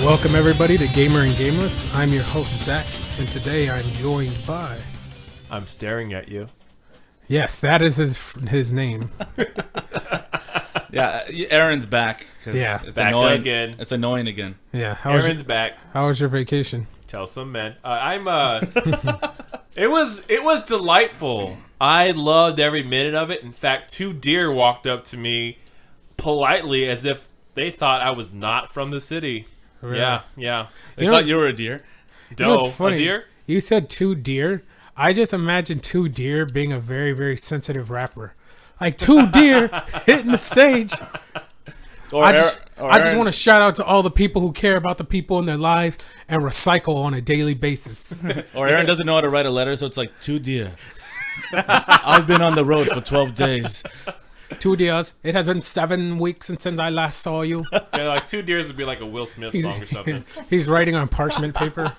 Welcome everybody to Gamer and Gameless. I'm your host Zach, and today I'm joined by... I'm staring at you. Yes, that is his name. Yeah, Aaron's back. Yeah, it's back annoying again. It's annoying again. Yeah, Aaron's back. How was your vacation? Tell some men. It was delightful. I loved every minute of it. In fact, 2 deer walked up to me politely as if they thought I was not from the city. Really? Yeah. They thought you were a deer. What's funny? A deer? You said 2 deer. I just imagined 2 deer being a very, very sensitive rapper. Like 2 deer hitting the stage. I just want to shout out to all the people who care about the people in their lives and recycle on a daily basis. Or Aaron doesn't know how to write a letter, so it's like 2 deer. I've been on the road for 12 days. 2 deers. It has been 7 weeks since I last saw you. Yeah, like 2 deers would be like a Will Smith song or something. He's writing on parchment paper.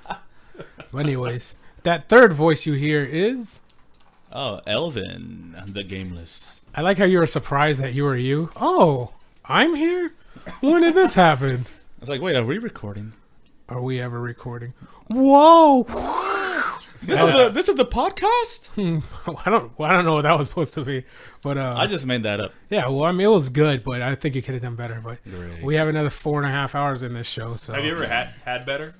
But anyways, that third voice you hear is... Oh, Elvin, the Gameless. I like how you were surprised that you were you. Oh, I'm here? When did this happen? I was like, wait, are we recording? Are we ever recording? Whoa! This is the podcast? I don't know what that was supposed to be, but I just made that up. yeah. Well, I mean, it was good, but I think you could have done better. But Great. we have another 4.5 hours in this show. So Have you ever had better?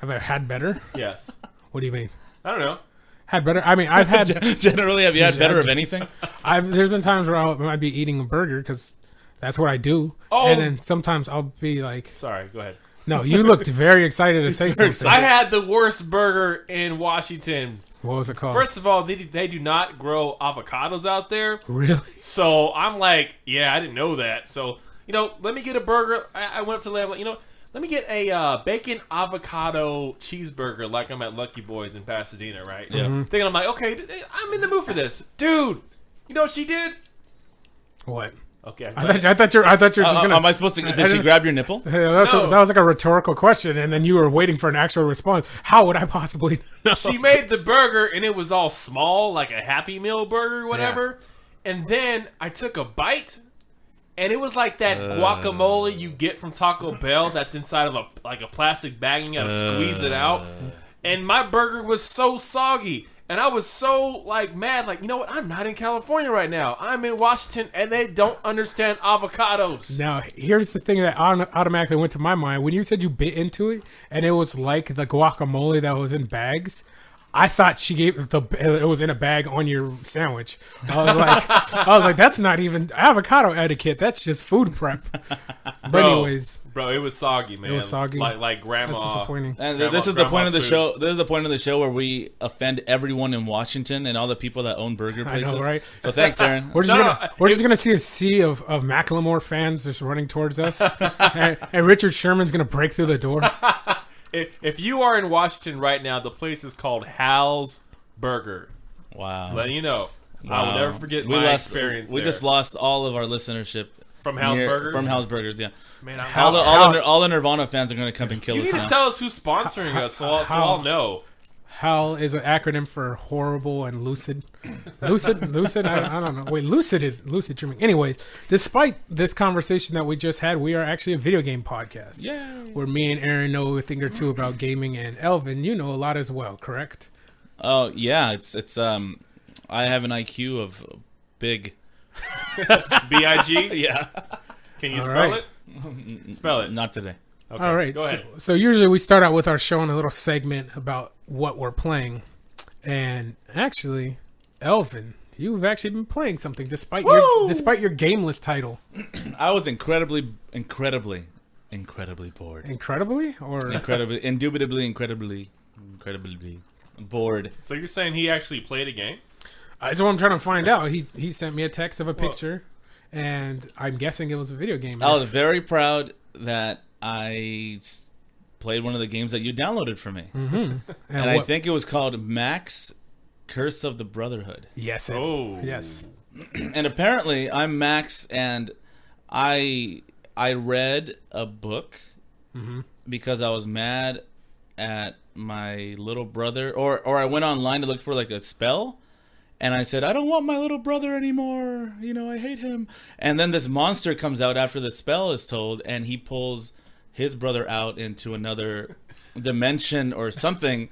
have I had better? Yes. What do you mean? I don't know. Had better? I mean, I've had. Generally, have you had better of anything? There's been times where I might be eating a burger because that's what I do. Oh. And then sometimes I'll be like, Sorry, go ahead. no, you looked very excited to say something. I had the worst burger in Washington. What was it called? First of all, they do not grow avocados out there. Really? So I'm like, yeah, I didn't know that. So, let me get a burger. I went up to the lab, let me get a bacon avocado cheeseburger like I'm at Lucky Boys in Pasadena, right? Yeah. Mm-hmm. Thinking I'm like, okay, I'm in the mood for this. Dude, you know what she did? What? Okay. I thought you were just gonna. Am I supposed to... Did she grab your nipple? That No. was like a rhetorical question, and then you were waiting for an actual response. How would I possibly know? She made the burger, and it was all small, like a Happy Meal burger or whatever. And then I took a bite, and it was like that guacamole you get from Taco Bell that's inside of a plastic bag, and you gotta squeeze it out. And my burger was so soggy. And I was so, mad. Like, you know what? I'm not in California right now. I'm in Washington, and they don't understand avocados. Now, here's the thing that automatically went to my mind. When you said you bit into it, and it was like the guacamole that was in bags, I thought she gave it was in a bag on your sandwich. I was like, that's not even avocado etiquette. That's just food prep. But anyways, Bro, it was soggy, man. It was soggy. Like grandma. That's disappointing. And Grandma- this is the point of the grandma's show. This is the point of the show where we offend everyone in Washington and all the people that own burger I places. know, right? So thanks, Aaron. We're just gonna see a sea of Macklemore fans just running towards us, and Richard Sherman's gonna break through the door. If you are in Washington right now, the place is called Hal's Burger. Wow. Letting you know. I will never forget experience We there. just lost all of our listenership. From Hal's Burgers? From Hal's Burgers, yeah. Man, All the Nirvana fans are going to come and kill you us need now. to tell us who's sponsoring us so I'll know. HAL is an acronym for horrible and lucid. Lucid? I don't know. Wait, lucid is lucid dreaming. Anyways, despite this conversation that we just had, we are actually a video game podcast. Yay. Where me and Aaron know a thing or two about gaming, and Elvin, you know a lot as well, correct? Oh, yeah. It's I have an IQ of big. B-I-G? Yeah. Can you All spell right. it? Spell it. Not today. Okay, All right. go ahead. So usually we start out with our show in a little segment about what we're playing. And actually, Elvin, you've actually been playing something despite your Gameless title. I was incredibly bored. Incredibly? Or Indubitably bored. So you're saying he actually played a game? That's what I'm trying to find out. He sent me a text of a picture, and I'm guessing it was a video game. I was very proud that I played one of the games that you downloaded for me. Mm-hmm. And I think it was called Max Curse of the Brotherhood. Yes. Yes. And apparently I'm Max, and I read a book because I was mad at my little brother, or I went online to look for like a spell, and I said, I don't want my little brother anymore. I hate him. And then this monster comes out after the spell is told, and he pulls his brother out into another dimension or something.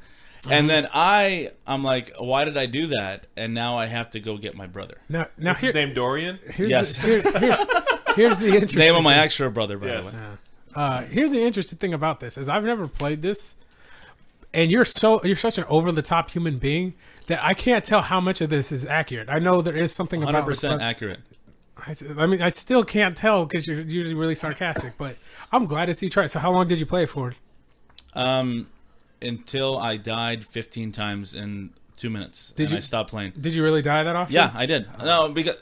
And then I'm like, why did I do that? And now I have to go get my brother. Now Is his name Dorian? Yes. Here's the interesting Name of my actual brother, by Yes. the way. Here's the interesting thing about this is I've never played this, and you're such an over the top human being that I can't tell how much of this is accurate. I know there is something about 100% accurate. I mean, I still can't tell because you're usually really sarcastic, but I'm glad to see you try it. So how long did you play it for? Until I died 15 times in 2 minutes. I stopped playing. Did you really die that often? Yeah, I did. No, because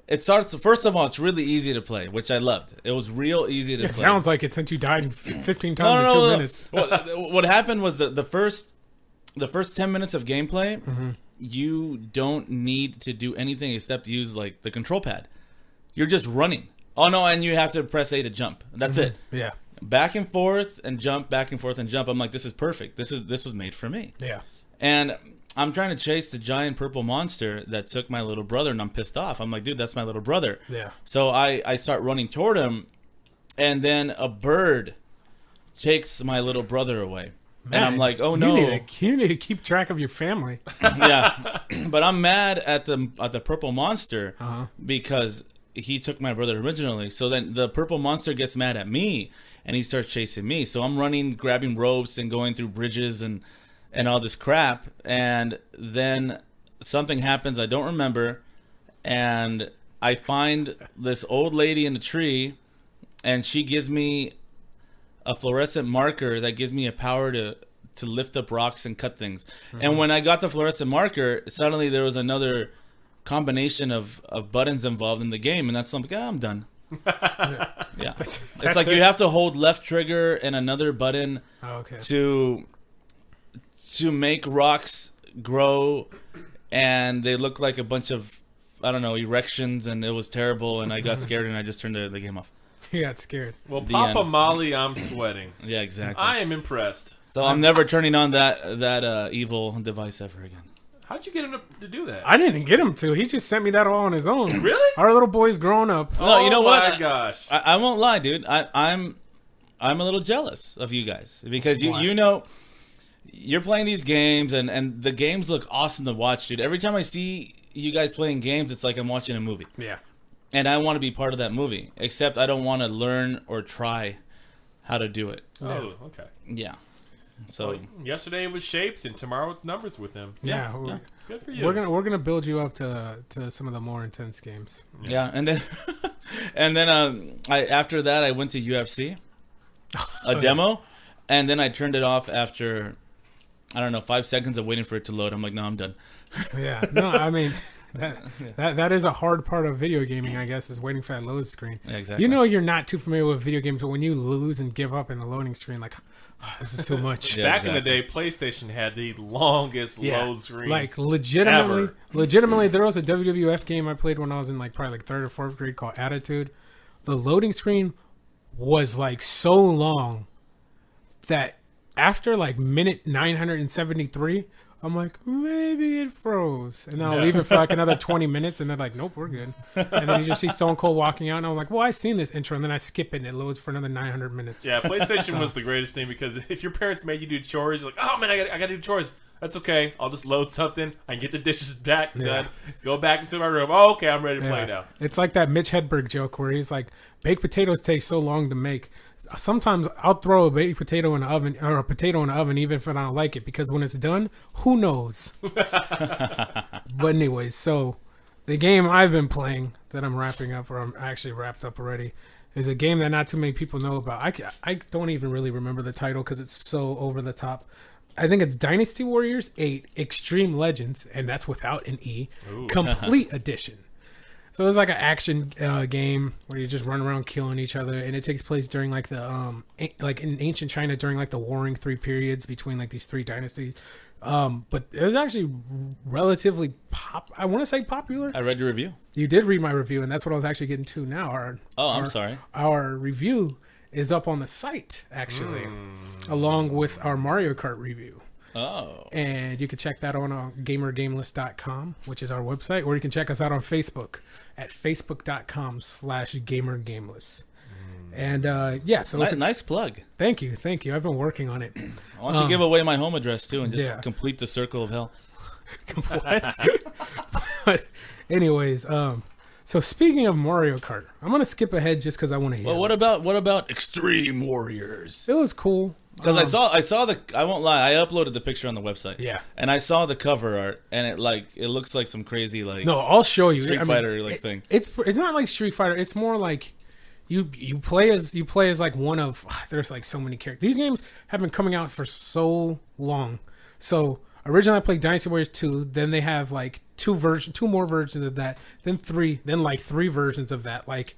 it starts. First of all, it's really easy to play, which I loved. It was real easy to play. It sounds like it since you died 15 times in 2 minutes. What happened was the first 10 minutes of gameplay, you don't need to do anything except use like the control pad. You're just running. Oh no, and you have to press A to jump. That's it. Yeah. Back and forth and jump, back and forth and jump. I'm like, this is perfect. This was made for me. Yeah. And I'm trying to chase the giant purple monster that took my little brother, and I'm pissed off. I'm like, dude, that's my little brother. Yeah. So I start running toward him, and then a bird takes my little brother away. Man, and I'm like, oh no. You need to keep track of your family. Yeah. But I'm mad at the purple monster because he took my brother originally. So then the purple monster gets mad at me, and he starts chasing me. So I'm running, grabbing ropes and going through bridges and all this crap. And then something happens I don't remember. And I find this old lady in a tree, and she gives me a fluorescent marker that gives me a power to lift up rocks and cut things. And when I got the fluorescent marker, suddenly there was another combination of buttons involved in the game. And that's like, I'm done. Yeah, it's like you have to hold left trigger and another button to make rocks grow, and they look like a bunch of erections, and it was terrible, and I got scared and I just turned the game off. You got scared. Well, Papa Molly, I'm sweating. Yeah, exactly. I am impressed. So I'm never turning on that evil device ever again. How'd you get him to do that? I didn't get him to. He just sent me that all on his own. Really? Our little boy's grown up. No, you know what? Oh my gosh. I won't lie, dude. I'm a little jealous of you guys because you know you're playing these games and the games look awesome to watch, dude. Every time I see you guys playing games, it's like I'm watching a movie. Yeah. And I want to be part of that movie, except I don't want to learn or try how to do it. Oh, okay. Yeah. So yesterday it was shapes, and tomorrow it's numbers with him. Yeah. Good for you. We're gonna build you up to some of the more intense games. Yeah, and then after that I went to UFC, a demo, and then I turned it off after 5 seconds of waiting for it to load. I'm like, no, I'm done. Yeah. No, I mean. That is a hard part of video gaming, I guess, is waiting for that load screen. Yeah, exactly. You know you're not too familiar with video games, but when you lose and give up in the loading screen, like, this is too much. Back in the day, PlayStation had the longest load screens. Like, legitimately, there was a WWF game I played when I was in probably third or fourth grade called Attitude. The loading screen was so long that after minute 973, I'm like, maybe it froze. And then I'll leave it for another 20 minutes, and they're like, nope, we're good. And then you just see Stone Cold walking out, and I'm like, well, I've seen this intro, and then I skip it, and it loads for another 900 minutes. Yeah, PlayStation was the greatest thing because if your parents made you do chores, you're like, oh, man, I got to do chores. That's okay. I'll just load something. I can get the dishes back done. Go back into my room. Oh, okay, I'm ready to play now. It's like that Mitch Hedberg joke where he's like, baked potatoes take so long to make. Sometimes I'll throw a baked potato in the oven or a potato in the oven even if I don't like it because when it's done, who knows? But anyways, so the game I've been playing that I'm wrapping up or I'm actually wrapped up already is a game that not too many people know about. I don't even really remember the title because it's so over the top. I think it's Dynasty Warriors 8 Extreme Legends, and that's without an E, Complete Edition. So it's like an action game where you just run around killing each other, and it takes place during the in ancient China during the Warring Three periods between these three dynasties. But it was actually relatively I want to say popular. I read your review. You did read my review, and that's what I was actually getting to now. I'm sorry. Our review is up on the site actually, along with our Mario Kart review. Oh. And you can check that on gamergameless.com, which is our website, or you can check us out on Facebook at facebook.com/gamergameless. And so Nice plug. Thank you. I've been working on it. Why don't you give away my home address too, and just yeah. complete the circle of hell? What? But anyways, so speaking of Mario Kart, I'm gonna skip ahead just because I want to hear. Well, what this. about Extreme Warriors? It was cool. Because I saw the, I won't lie, I uploaded the picture on the website. Yeah. And I saw the cover art, and it looks like some crazy No, I'll show you. Street Fighter thing. It's not like Street Fighter. It's more like you play as like one of. There's like so many characters. These games have been coming out for so long. So originally I played Dynasty Warriors 2. Then they have like two more versions of that. Then 3. Then like 3 versions of that. Like.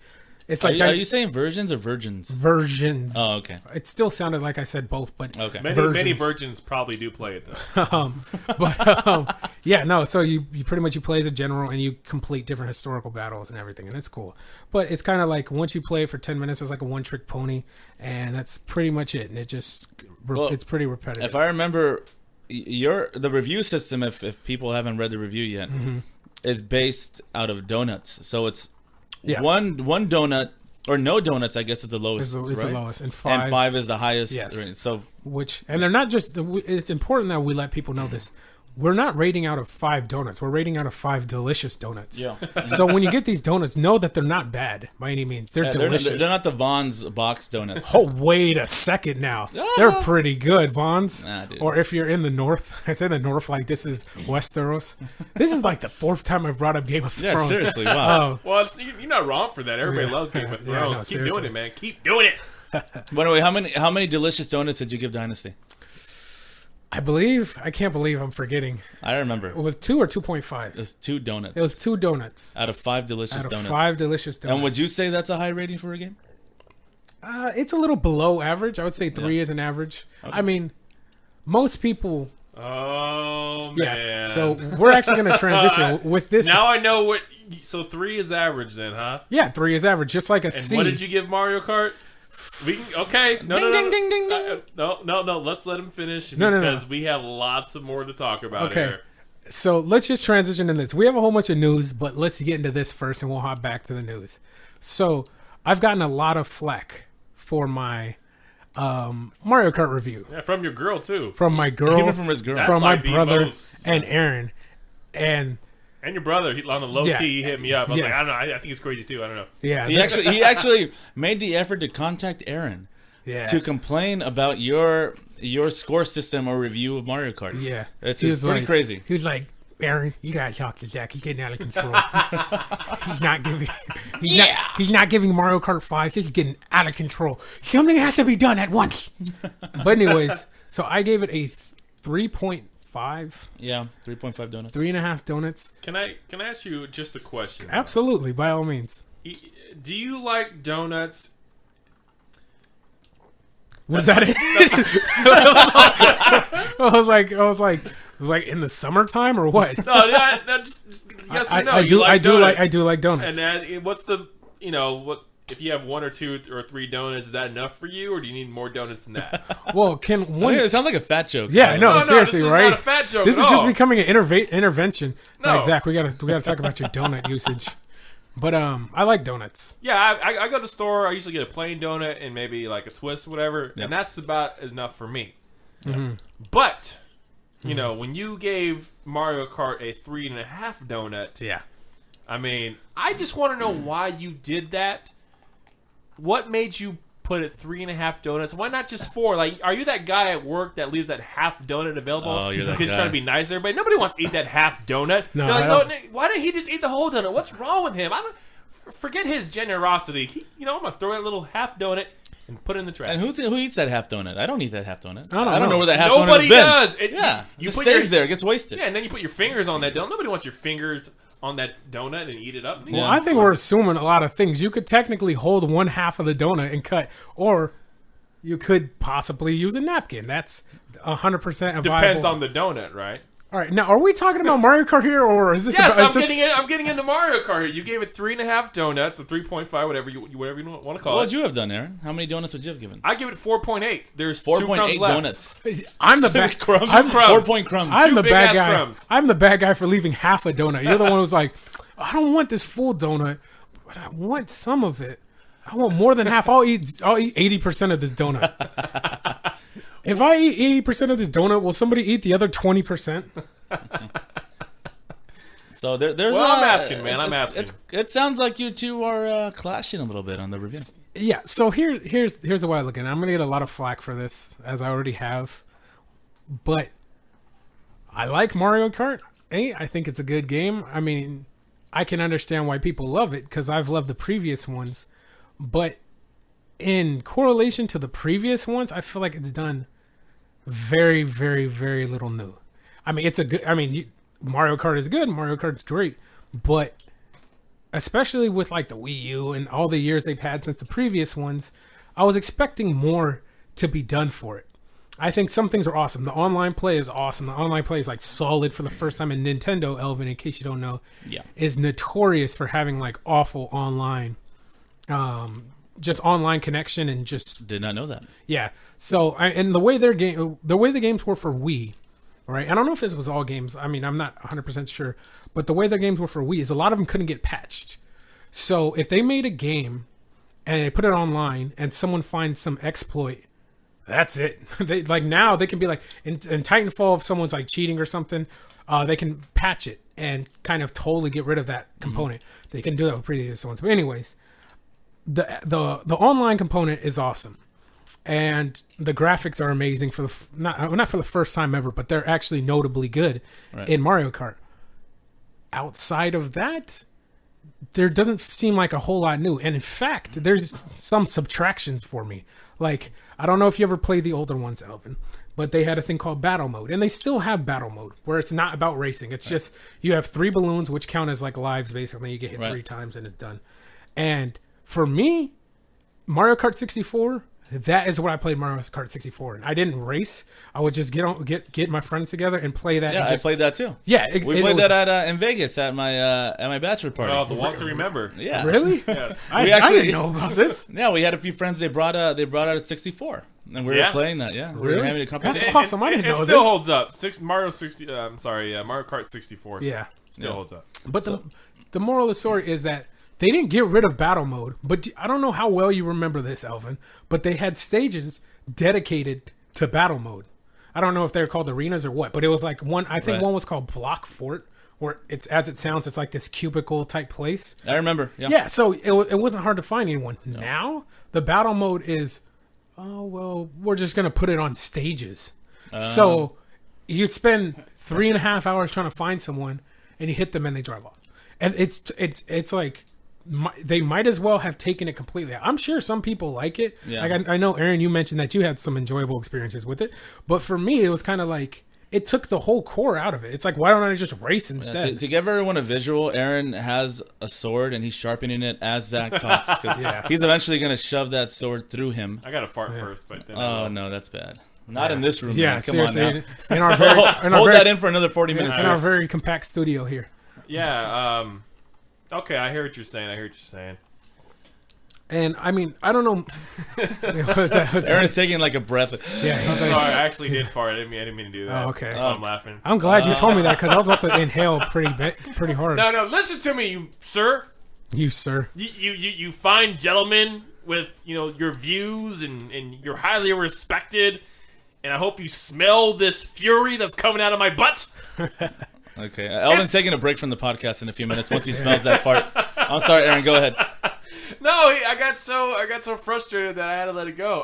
It's like are you saying versions or virgins? Versions. Oh, okay. It still sounded like I said both, but okay. Many virgins probably do play it though. Yeah, no. So you pretty much you play as a general and you complete different historical battles and everything, and it's cool. But it's kind of like once you play it for 10 minutes, it's like a one-trick pony, and that's pretty much it. And it just it's pretty repetitive. If I remember, the review system, if people haven't read the review yet, is based out of donuts. So it's. Yeah. One donut or no donuts, I guess, is the lowest. Is right? the lowest, and 5 is the highest. Yes. Right? So and they're not just. It's important that we let people know this. We're not rating out of 5 donuts. We're rating out of 5 delicious donuts. Yeah. So when you get these donuts, know that they're not bad by any means. They're delicious. They're not the Vaughn's box donuts. Oh, wait a second now. They're pretty good, Vaughn's. Dude. Or if you're in the north, I say the north like this is Westeros. This is like the 4th time I've brought up Game of Thrones. Yeah, seriously. Wow. Well, you're not wrong for that. Everybody loves Game of Thrones. Keep doing it, man. Keep doing it. By the way, how many delicious donuts did you give Dynasty? I can't believe I'm forgetting. I remember. It was 2 or 2.5. It was 2 donuts. It was 2 donuts. Out of 5 delicious donuts. 5 delicious donuts. And would you say that's a high rating for a game? It's a little below average. I would say 3 is an average. Okay. I mean, most people... Oh, man. Yeah, so we're actually going to transition with this. Now I know what... So 3 is average then, huh? Yeah, 3 is average, just like a C. And what did you give Mario Kart? Okay. No. Let's let him finish because we have lots of more to talk about here. So let's just transition into this. We have a whole bunch of news, but let's get into this first, and we'll hop back to the news. So I've gotten a lot of flack for my Mario Kart review. Yeah, from your girl too. From my girl. Even from his girl. From my brother and Aaron, and your brother, on the low key, he hit me up. I was like, I don't know. I think it's crazy too. I don't know. Yeah, he actually made the effort to contact Aaron to complain about your score system or review of Mario Kart. Yeah, it's pretty crazy. He was like, Aaron, you gotta talk to Zach. He's getting out of control. He's not giving. He's not giving Mario Kart 5. This is getting out of control. Something has to be done at once. But anyways, so I gave it a 3.5. Yeah, 3.5 donuts. 3.5 donuts. Can I ask you just a question? Absolutely, by all means. Do you like donuts? Was that it? I was like in the summertime or what? No, just yes or no. I do like donuts. And what's the what? If you have 1 or 2 or 3 donuts, is that enough for you, or do you need more donuts than that? Well, it sounds like a fat joke. Yeah, no, seriously, this is right? Not a fat joke. This is just becoming an intervention. No, like, Zach, we gotta talk about your donut usage. But I like donuts. Yeah, I go to the store. I usually get a plain donut and maybe like a twist or whatever, and that's about enough for me. Mm-hmm. But when you gave Mario Kart a 3.5 donut, yeah, I mean, I just want to know why you did that. What made you put it 3.5 donuts? Why not just 4? Like, are you that guy at work that leaves that half donut available? Oh, you're that because guy. you're trying to be nice to everybody. Nobody wants to eat that half donut. No, why didn't he just eat the whole donut? What's wrong with him? Forget his generosity. I'm gonna throw that little half donut and put it in the trash. And who eats that half donut? I don't eat that half donut. I don't know where that half Nobody donut has been. does. It stays there. It gets wasted. Yeah, and then you put your fingers on that donut. Nobody wants your fingers on that donut and eat it up. Well, I think we're assuming a lot of things. You could technically hold one half of the donut and cut, or you could possibly use a napkin. That's 100% a viable. Depends on the donut, right? All right, now are we talking about Mario Kart here, or is this? Yes, I'm getting into Mario Kart here. You gave it 3.5 donuts, or 3.5, whatever you want to call it. What would you have done, Aaron? How many donuts would you have given? I give it 4.8. There's 4.8 left. donuts. I'm the bad crumbs. I'm 4 crumbs. I'm the bad guy. Crumbs. I'm the bad guy for leaving half a donut. You're the one who's like, I don't want this full donut, but I want some of it. I want more than half. I'll eat 80% of this donut. If I eat 80% of this donut, will somebody eat the other 20%? So there's. Well, I'm asking, man. I'm asking. It sounds like you two are clashing a little bit on the review. Yeah. So here's the way I look at it. I'm gonna get a lot of flack for this, as I already have. But I like Mario Kart 8. I think it's a good game. I mean, I can understand why people love it because I've loved the previous ones. But in correlation to the previous ones, I feel like it's done very, very, very little new. I mean, it's a good. I mean, Mario Kart is good. Mario Kart's great, but especially with like the Wii U and all the years they've had since the previous ones, I was expecting more to be done for it. I think some things are awesome. The online play is awesome. The online play is like solid for the first time. And Nintendo, Elvin, in case you don't know, is notorious for having like awful online, just online connection and just did not know that. Yeah. So and the way the games were for Wii. Right, I don't know if this was all games. I mean, I'm not 100% sure. But the way their games were for Wii is a lot of them couldn't get patched. So if they made a game and they put it online and someone finds some exploit, that's it. They like now they can be like in Titanfall, if someone's like cheating or something, they can patch it and kind of totally get rid of that component. They can do that with previous ones. But anyways, the online component is awesome. And the graphics are amazing for not for the first time ever, but they're actually notably good in Mario Kart. Outside of that, there doesn't seem like a whole lot new. And in fact, there's some subtractions for me. Like, I don't know if you ever played the older ones, Elvin, but they had a thing called battle mode. And they still have battle mode, where it's not about racing. It's just, you have 3 balloons, which count as like lives, basically. You get hit 3 times and it's done. And for me, Mario Kart 64... that is what I played Mario Kart 64. And I didn't race. I would just get my friends together and play that. Yeah, I played that too. Yeah, we played that at in Vegas at my bachelor party. Oh, the one to remember. Yeah, really? Yes. I didn't know about this. Yeah, we had a few friends. They brought out a 64, and we were playing that. Yeah, we were having a competition. That's awesome. I didn't know this. It still holds up. Mario Kart 64. Yeah, still holds up. But the moral of the story is that they didn't get rid of battle mode, but I don't know how well you remember this, Elvin, but they had stages dedicated to battle mode. I don't know if they're called arenas or what, but it was like one was called Block Fort, where it's, as it sounds, it's like this cubicle type place. I remember. Yeah, so it wasn't hard to find anyone. No. Now, the battle mode is, we're just going to put it on stages. So you'd spend 3.5 hours trying to find someone, and you hit them and they drive off. And it's like... they might as well have taken it completely out. I'm sure some people like it. Yeah. Like I know, Aaron, you mentioned that you had some enjoyable experiences with it. But for me, it was kind of like, it took the whole core out of it. It's like, why don't I just race instead? To give everyone a visual, Aaron has a sword and he's sharpening it as Zach talks. He's eventually going to shove that sword through him. I got to fart first. But then no, that's bad. Not in this room. Yeah, man. Come seriously. on now. In our very, Hold that in for another 40 minutes. In our very compact studio here. Yeah. Okay, I hear what you're saying. And I mean, I don't know. Aaron's taking like a breath. Yeah, I'm sorry. I actually did fart. I didn't mean to do that. Oh, okay. That's why I'm laughing. I'm glad you told me that because I was about to inhale pretty hard. No, listen to me, you sir. You sir. You fine gentlemen with your views and you're highly respected, and I hope you smell this fury that's coming out of my butt. Okay, Elvin's taking a break from the podcast in a few minutes once he smells that fart. I'm sorry, Aaron. Go ahead. No, I got so frustrated that I had to let it go.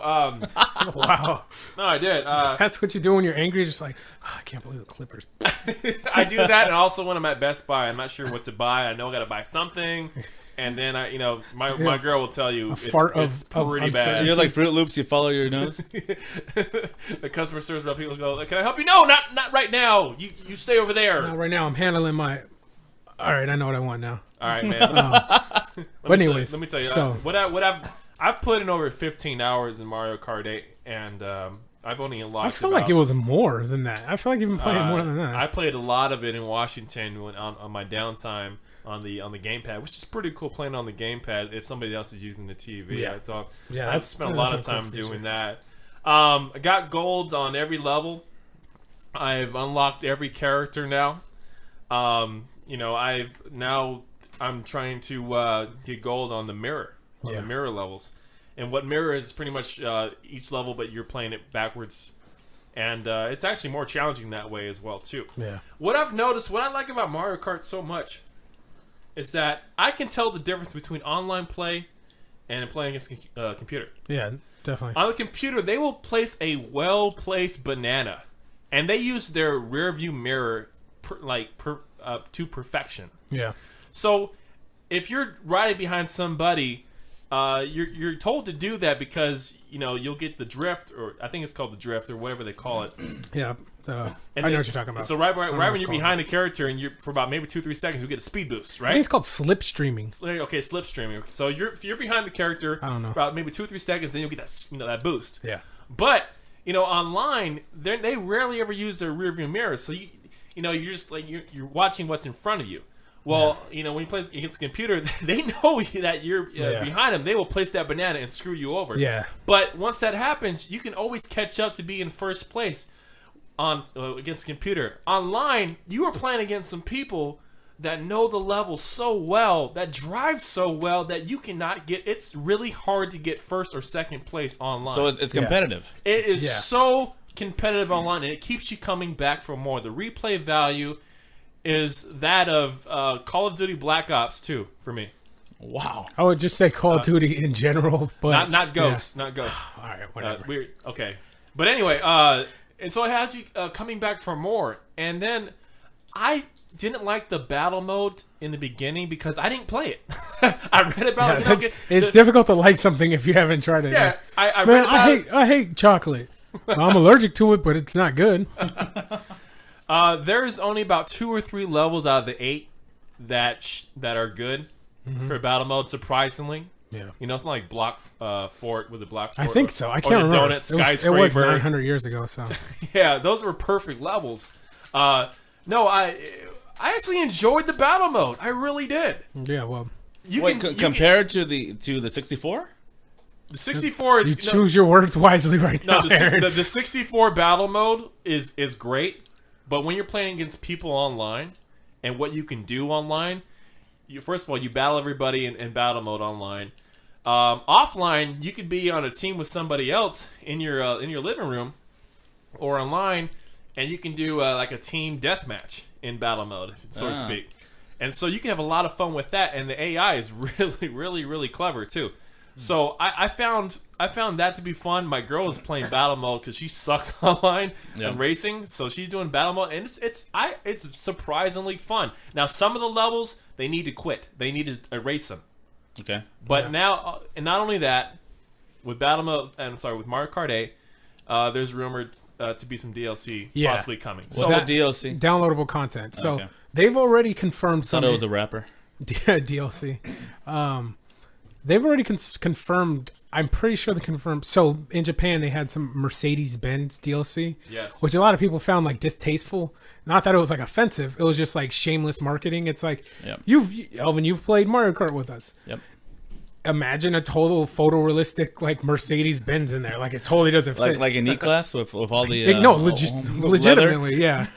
Wow. No, I did. That's what you do when you're angry. You're just like, I can't believe the Clippers. I do that, and also when I'm at Best Buy, I'm not sure what to buy. I know I got to buy something, and then my girl will tell you it's pretty bad. You're like Fruit Loops. You follow your nose. The customer service rep people go, "Can I help you?" No, not right now. You stay over there. Not right now. I'm handling my. All right, I know what I want now. All right, man. But anyways, let me tell you. So, I've put in over 15 hours in Mario Kart 8, and I've only unlocked. I feel like it was more than that. I feel like you've been playing more than that. I played a lot of it in Washington on my downtime on the gamepad, which is pretty cool playing on the gamepad if somebody else is using the TV. Yeah. So yeah, I've spent a lot of time doing that. I got golds on every level. I've unlocked every character now. I'm trying to get gold on the mirror. on the mirror levels. And what mirror is pretty much each level, but you're playing it backwards. And it's actually more challenging that way as well, too. Yeah. What I've noticed, what I like about Mario Kart so much, is that I can tell the difference between online play and playing against computer. Yeah, definitely. On the computer, they will place a well-placed banana, and they use their rear view mirror to perfection. Yeah. So if you're riding behind somebody, you're told to do that because you'll get the drift, or I think it's called the drift, or whatever they call it. Yeah. I know what you're talking about. So right when you're behind a character, and for about maybe 2-3 seconds, you get a speed boost, right? I think it's called slipstreaming. Okay, slipstreaming. So if you're behind the character, I don't know, about maybe 2-3 seconds, then you'll get that that boost. Yeah. But online, they rarely ever use their rear view mirrors. So you're just like you're watching what's in front of you. Well, when you play against the computer, they know that you're behind them. They will place that banana and screw you over. Yeah. But once that happens, you can always catch up to be in first place against the computer. Online, you are playing against some people that know the level so well, that drive so well, that you cannot get. It's really hard to get first or second place online. So it's competitive. It is so competitive online, and it keeps you coming back for more. The replay value is that of Call of Duty Black Ops 2 for me. Wow. I would just say Call of Duty in general, but not Ghosts, not Ghosts. All right, whatever. Weird. Okay, but anyway, and so it has you coming back for more. And then I didn't like the battle mode in the beginning because I didn't play it. I read about it. It's difficult to like something if you haven't tried it. Yeah, I hate chocolate. I'm allergic to it, but it's not good. There's only about 2 or 3 levels out of the 8 that are good for battle mode. Surprisingly, yeah. It's not like Block Fort. Was it Block Fort? I think so. I can't remember. Donut Skyscraper. It was 900 years ago. So yeah, those were perfect levels. No, I actually enjoyed the battle mode. I really did. Yeah, well, compared to the 64. The 64 is choose your words wisely right now. The 64 battle mode is great. But when you're playing against people online, and what you can do online, first of all, you battle everybody in battle mode online. Offline, you could be on a team with somebody else in your living room or online, and you can do like a team deathmatch in battle mode, so to speak. And so you can have a lot of fun with that, and the AI is really, really, really clever too. So I found that to be fun. My girl is playing battle mode because she sucks online and racing, so she's doing battle mode, and it's surprisingly fun. Now some of the levels they need to quit, they need to erase them. Okay, but now and not only that, with battle mode, with Mario Kart 8, there's rumored to be some DLC possibly coming. What's that DLC? Downloadable content. So they've already confirmed some. I thought it was a rapper. DLC. They've already confirmed. I'm pretty sure they confirmed. So in Japan, they had some Mercedes-Benz DLC, which a lot of people found like distasteful. Not that it was like offensive. It was just like shameless marketing. It's like Elvin, you've played Mario Kart with us. Yep. Imagine a total photorealistic like Mercedes-Benz in there. Like it totally doesn't fit. Like an E-Class with all the legitimately, yeah.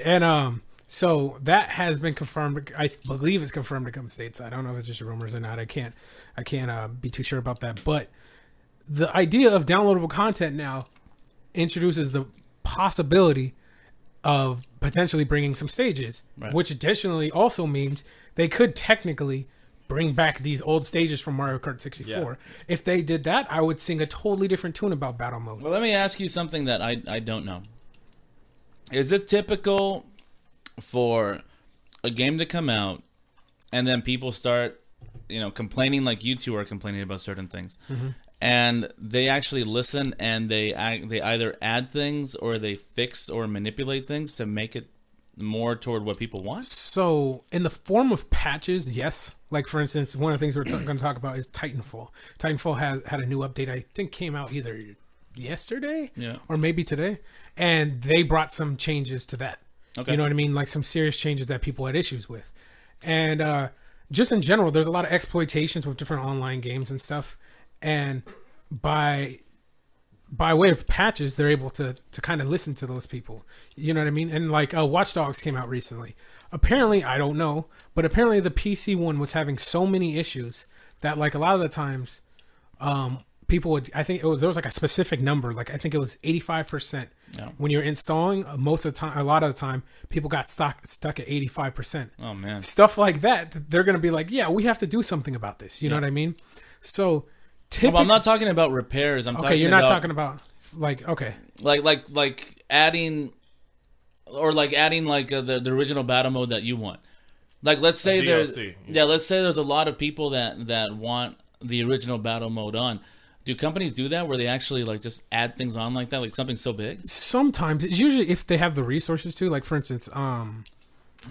And so that has been confirmed. I believe it's confirmed to come stateside. I don't know if it's just rumors or not. I can't be too sure about that. But the idea of downloadable content now introduces the possibility of potentially bringing some stages, which additionally also means they could technically bring back these old stages from Mario Kart 64. Yeah. If they did that, I would sing a totally different tune about battle mode. Well, let me ask you something that I don't know. Is it typical for a game to come out and then people start, complaining like you two are complaining about certain things, and they actually listen and they either add things or they fix or manipulate things to make it more toward what people want? So in the form of patches, yes. Like for instance, one of the things we're going to talk about is Titanfall. Titanfall had a new update. I think came out either yesterday or maybe today, and they brought some changes to that. Okay. You know what I mean? Like some serious changes that people had issues with. And just in general, there's a lot of exploitations with different online games and stuff. And by way of patches, they're able to kind of listen to those people. You know what I mean? And like Watch Dogs came out recently. Apparently, I don't know, but apparently the PC one was having so many issues that like a lot of the times, people would. I think there was like a specific number. Like I think it was 85%. Yeah. When you're installing, most of the time, a lot of the time, people got stuck at 85%. Oh man. Stuff like that. They're gonna be like, yeah, we have to do something about this. You know what I mean? So, Well, I'm not talking about repairs. I'm okay. You're not talking about like like adding the original battle mode that you want. Like let's say let's say there's a lot of people that want the original battle mode on. Do companies do that where they actually like just add things on like that, like something so big? Sometimes it's usually if they have the resources to. Like for instance,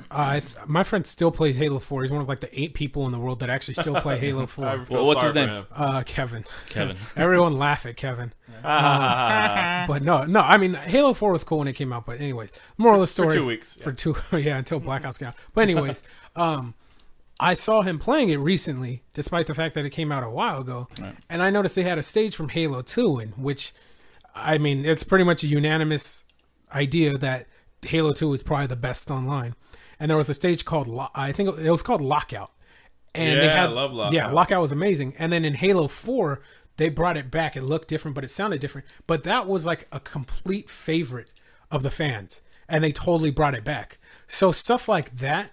my friend still plays Halo 4. He's one of like the 8 people in the world that actually still play Halo 4. Well, what's his name? Kevin. Kevin. Everyone laugh at Kevin. But no. I mean, Halo 4 was cool when it came out. But anyways, moral of the story. For 2 weeks. Until Black Ops came out. But anyways, I saw him playing it recently, despite the fact that it came out a while ago. Right. And I noticed they had a stage from Halo 2 in which, I mean, it's pretty much a unanimous idea that Halo 2 is probably the best online. And there was a stage called, I think it was called Lockout. And I love Lockout. Yeah, Lockout was amazing. And then in Halo 4, they brought it back. It looked different, but it sounded different. But that was like a complete favorite of the fans. And they totally brought it back. So stuff like that,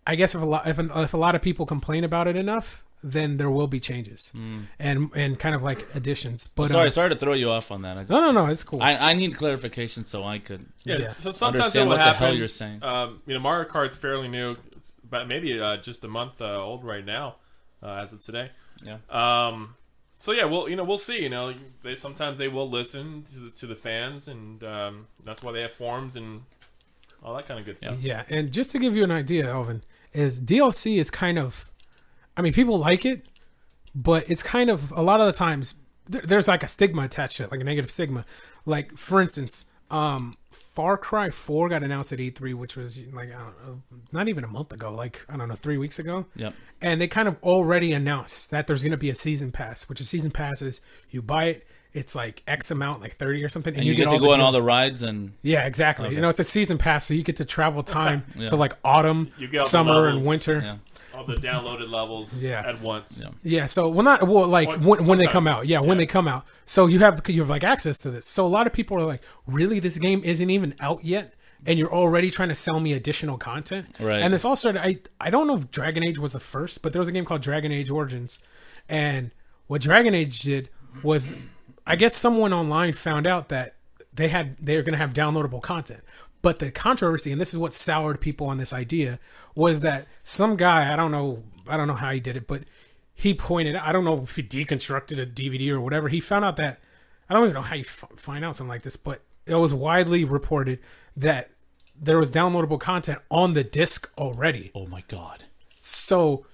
I guess if a lot of people complain about it enough, then there will be changes and kind of like additions. But sorry to throw you off on that. No, it's cool. I need clarification so I could So sometimes understand what happen, the hell you're saying. Mario Kart's fairly new, but maybe just a month old right now, as of today. Yeah. So yeah, we'll see. Sometimes they will listen to the fans, and that's why they have forums and all that kind of good stuff. Yeah, and just to give you an idea, Elvin, is DLC is kind of, I mean, people like it, but it's kind of, a lot of the times, there's like a stigma attached to it, like a negative stigma. Like, for instance, Far Cry 4 got announced at E3, which was like, I don't know, not even a month ago, like, I don't know, 3 weeks ago. Yep. And they kind of already announced that there's going to be a season pass, which a season pass is, you buy it, it's like X amount, like 30 or something. And you get to go on all the rides and... Yeah, exactly. Okay. It's a season pass, so you get to travel time yeah. to like autumn, summer, and winter. Yeah. All the downloaded levels at once. Yeah, so when they come out. Yeah, when they come out. So you have like access to this. So a lot of people are like, really, this game isn't even out yet? And you're already trying to sell me additional content? Right. And this all started, I don't know if Dragon Age was the first, but there was a game called Dragon Age Origins. And what Dragon Age did was... I guess someone online found out that they're going to have downloadable content. But the controversy, and this is what soured people on this idea, was that some guy, I don't know how he did it, but he pointed out, I don't know if he deconstructed a DVD or whatever, he found out that, I don't even know how you find out something like this, but it was widely reported that there was downloadable content on the disc already. Oh my God. So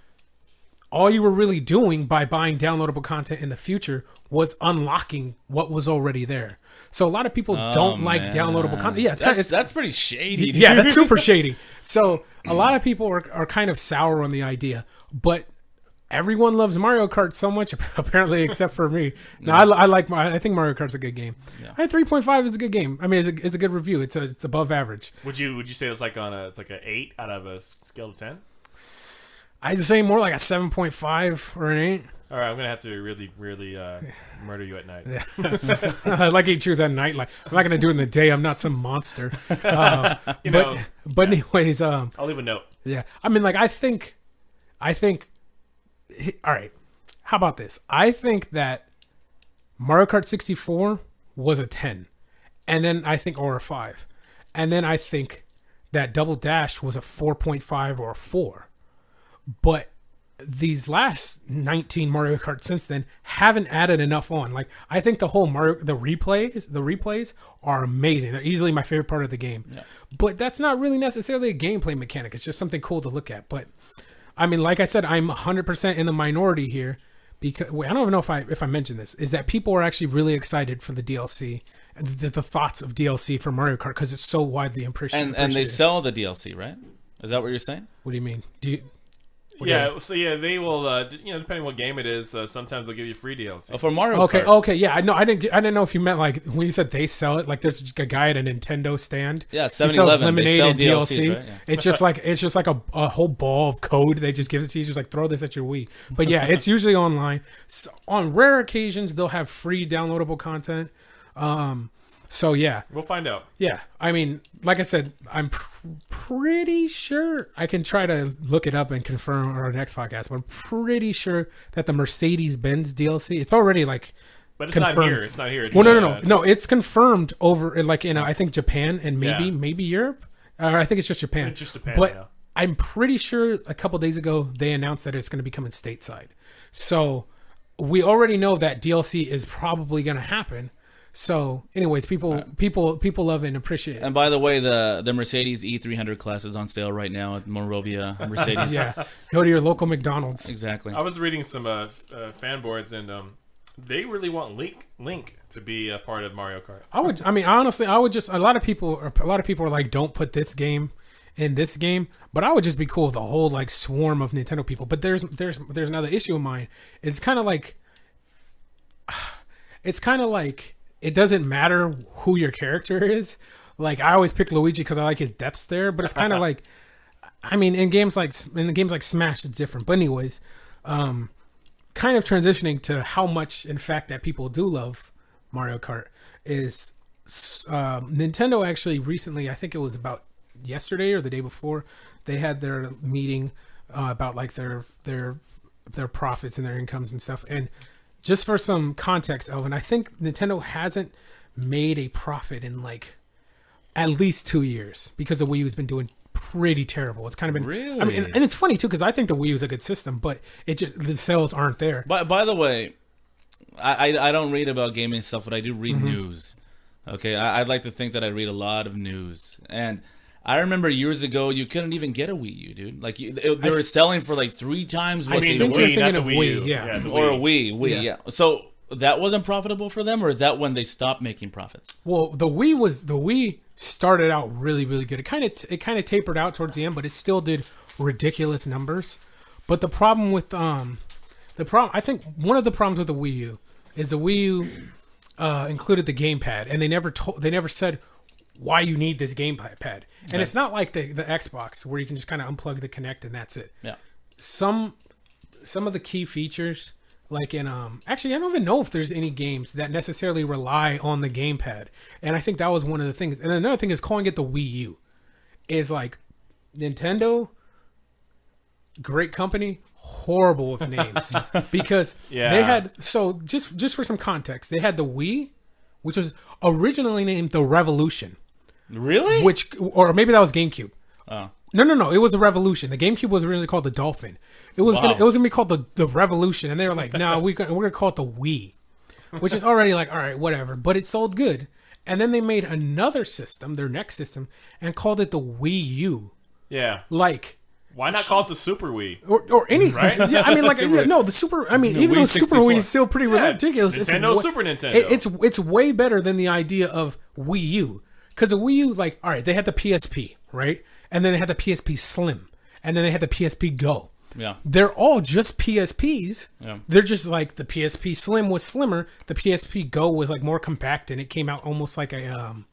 all you were really doing by buying downloadable content in the future was unlocking what was already there. So a lot of people don't like downloadable content. Yeah, that's pretty shady. Dude. Yeah, that's super shady. So a lot of people are kind of sour on the idea, but everyone loves Mario Kart so much, apparently, except for me. No, I think Mario Kart's a good game. Yeah. I think 3.5 is a good game. I mean, it's a good review. It's above average. Would you say it's like it's like an 8 out of a scale of 10? I'd say more like a 7.5 or an 8. All right, I'm gonna have to really murder you at night. Yeah. I like you choose at night. Like I'm not gonna do it in the day. I'm not some monster. Anyways, I'll leave a note. Yeah, I mean, like I think. All right, how about this? I think that Mario Kart 64 was a 10, and then I think or a 5, and then I think that Double Dash was a 4.5 or a 4, but these last 19 Mario Kart since then haven't added enough on. Like I think the whole the replays are amazing. They're easily my favorite part of the game. Yeah. But that's not really necessarily a gameplay mechanic. It's just something cool to look at. But I mean, like I said, I'm 100% in the minority here because I don't even know if I mentioned this. Is that people are actually really excited for the DLC, the thoughts of DLC for Mario Kart because it's so widely appreciated. And they sell the DLC, right? Is that what you're saying? What do you mean? So they will. Depending on what game it is, sometimes they'll give you free DLC. Oh, for Mario Kart. Okay, yeah. I didn't know if you meant like when you said they sell it. Like there's a guy at a Nintendo stand. Yeah, it's 7-Eleven. They sell DLC. Right? Yeah. It's just like a whole ball of code. They just give it to you. Just like throw this at your Wii. But yeah, it's usually online. So on rare occasions, they'll have free downloadable content. So yeah, We'll find out. yeah. I mean, like I said, I'm pretty sure I can try to look it up and confirm on our next podcast. But I'm pretty sure that the Mercedes-Benz DLC, it's already like. But it's confirmed. not here. It's not here. It's, Well, no. It's confirmed over like in I think Japan and Yeah. maybe Europe. I think it's just Japan. It's just Japan, But yeah. I'm pretty sure a couple days ago they announced that it's going to be coming stateside. So we already know that DLC is probably going to happen. So, anyways, people love it and appreciate it. And by the way, the Mercedes E300 class is on sale right now at Monrovia Mercedes. Yeah, go to your local McDonald's. Exactly. I was reading some fan boards, and they really want Link to be a part of Mario Kart. Honestly, I would just. A lot of people are like, don't put this game in this game, but I would just be cool with a whole like swarm of Nintendo people. But there's another issue of mine. It's kind of like it doesn't matter who your character is. Like I always pick Luigi because I like his depth there, but it's kind of like, I mean, in games like Smash, it's different. But anyways, kind of transitioning to how much, in fact, that people do love Mario Kart is Nintendo actually recently, I think it was about yesterday or the day before, they had their meeting about like their profits and their incomes and stuff. And just for some context, Elvin, I think Nintendo hasn't made a profit in like at least 2 years because the Wii U has been doing pretty terrible. It's kind of been Really? I mean, and it's funny too because I think the Wii U is a good system, but it just the sales aren't there. By the way, I don't read about gaming stuff, but I do read news. Okay, I'd like to think that I read a lot of news. And I remember years ago, you couldn't even get a Wii U, dude. Like they were selling for like 3 times what I they mean, the think were. you're Wii, thinking not of the Wii Wii, U. yeah. The Or a Wii. Wii, yeah. So that wasn't profitable for them, or is that when they stopped making profits? Well, the Wii started out really, really good. It kind of tapered out towards the end, but it still did ridiculous numbers. But the problem with I think one of the problems with the Wii U is the Wii U included the gamepad, and they never said why you need this gamepad. And it's not like the Xbox where you can just kind of unplug the Kinect and that's it. Yeah. Some of the key features, like in actually I don't even know if there's any games that necessarily rely on the gamepad. And I think that was one of the things. And another thing is calling it the Wii U is like Nintendo, great company, horrible with names because they had just for some context, they had the Wii, which was originally named the Revolution. Really? Or maybe that was GameCube. Oh. No. It was the Revolution. The GameCube was originally called the Dolphin. It was gonna be called the Revolution, and they were like, "No, we're gonna call it the Wii," which is already like, all right, whatever. But it sold good, and then they made another system, their next system, and called it the Wii U. Yeah. Like, Why not call it the Super Wii? or any Right? Yeah, I mean, like, no, the Super. I mean, even though Wii Super 64. Wii is still pretty ridiculous. Nintendo, it's Super Nintendo. It's way better than the idea of Wii U. Because the Wii U, like, all right, they had the PSP, right? And then they had the PSP Slim. And then they had the PSP Go. Yeah. They're all just PSPs. Yeah. They're just like the PSP Slim was slimmer. The PSP Go was like more compact and it came out almost like a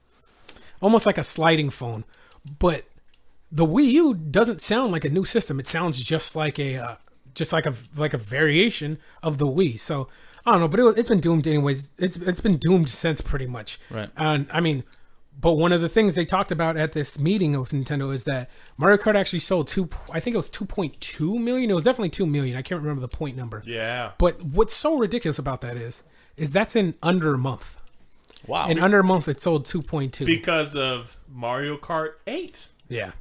sliding phone. But the Wii U doesn't sound like a new system. It sounds just like a variation of the Wii. So I don't know, but it's been doomed anyways. It's been doomed since pretty much. Right. And I mean, but one of the things they talked about at this meeting of Nintendo is that Mario Kart actually sold I think it was 2.2 million. It was definitely 2 million. I can't remember the point number. Yeah. But what's so ridiculous about that is that's in under a month. Wow. In under a month, it sold 2.2. Because of Mario Kart 8. Yeah.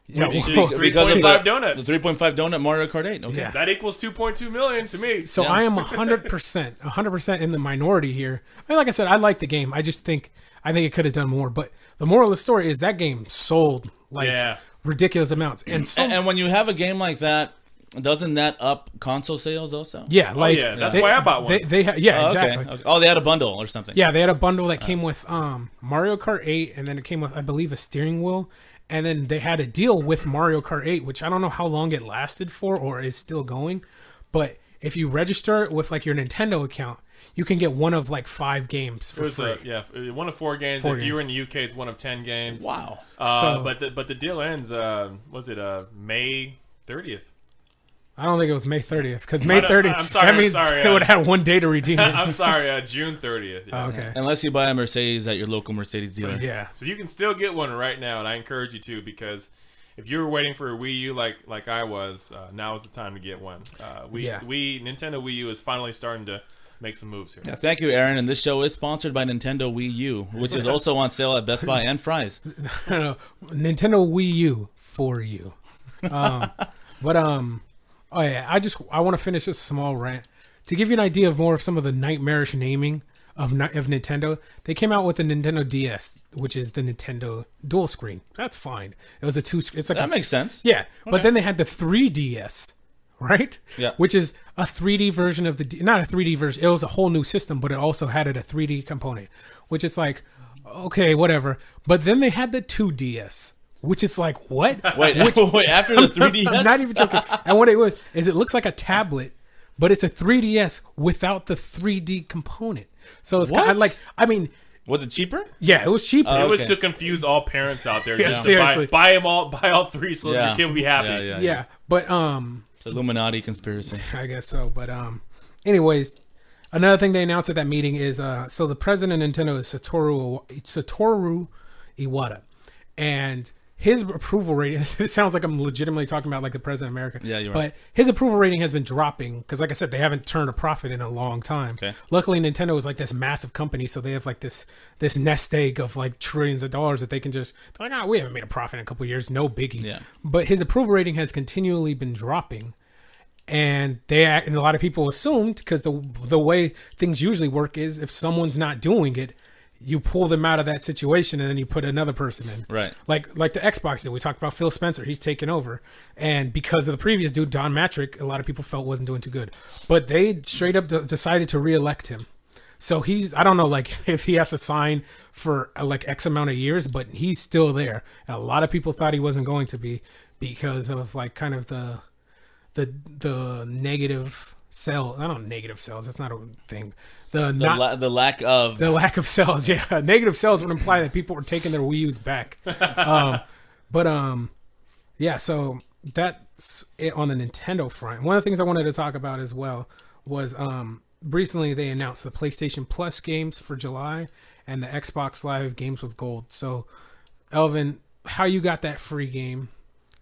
Which is Because of 3.5 donuts. The 3.5 donut Mario Kart 8. Okay. Yeah. That equals 2.2 million to me. So I am 100% in the minority here. I mean, like I said, I like the game. I think it could have done more. But the moral of the story is that game sold like ridiculous amounts. And when you have a game like that, doesn't that up console sales also? Yeah, like that's why I bought one. Exactly. Okay. Oh, they had a bundle or something. Yeah, they had a bundle that came with Mario Kart 8, and then it came with, I believe, a steering wheel. And then they had a deal with Mario Kart 8, which I don't know how long it lasted for or is still going. But if you register it with like your Nintendo account, you can get one of like 5 games for free. One of 4 games. If you were in the UK, it's one of 10 games. Wow. But the deal ends. Was it May 30th? I don't think it was May 30th because May 30th. I'm sorry. That means they would have had one day to redeem it. I'm sorry. June 30th. Yeah. Oh, okay. Unless you buy a Mercedes at your local Mercedes dealer. Yeah. So you can still get one right now, and I encourage you to, because if you were waiting for a Wii U like I was, now is the time to get one. Nintendo Wii U is finally starting to make some moves here. Yeah, thank you, Aaron. And this show is sponsored by Nintendo Wii U, which is also on sale at Best Buy and Fry's. No, Nintendo Wii U for you. Oh yeah, I want to finish this small rant to give you an idea of more of some of the nightmarish naming of Nintendo. They came out with the Nintendo DS, which is the Nintendo dual screen. That's fine. It was a 2. It's like that makes sense. Yeah, okay. But then they had the 3DS, right? Yeah. Which is a 3D version of not a 3D version. It was a whole new system, but it also had a 3D component, which it's like, okay, whatever. But then they had the 2DS. Which is like, what? Wait, after the 3DS? I'm not even joking. And what it was is it looks like a tablet, but it's a 3DS without the 3D component. So it's kind of like, I mean... Was it cheaper? Yeah, it was cheaper. It was to confuse all parents out there. Yeah, seriously. Buy all 3 so your kid will be happy. Yeah, but... It's Illuminati conspiracy. I guess so, but... Anyways, another thing they announced at that meeting is... so the president of Nintendo is Satoru Iwata. And... his approval rating, it sounds like I'm legitimately talking about like the president of America. Yeah, you're But right. his approval rating has been dropping because, like I said, they haven't turned a profit in a long time. Okay. Luckily, Nintendo is like this massive company, so they have like this nest egg of like trillions of dollars that they can just, they're like, we haven't made a profit in a couple of years, no biggie. Yeah. But his approval rating has continually been dropping. And a lot of people assumed, because the way things usually work is if someone's not doing it, you pull them out of that situation and then you put another person in. Right. Like the Xbox did. We talked about Phil Spencer. He's taken over. And because of the previous dude, Don Matrick, a lot of people felt wasn't doing too good. But they straight up decided to reelect him. So I don't know, like, if he has to sign for like X amount of years, but he's still there. And a lot of people thought he wasn't going to be because of like kind of the negative sell. I don't know, negative sales. That's not a thing. The lack of sales. Yeah, negative sales would imply that people were taking their Wii U's back. Yeah. So that's it on the Nintendo front. One of the things I wanted to talk about as well was recently they announced the PlayStation Plus games for July and the Xbox Live Games with Gold. So, Elvin, how you got that free game,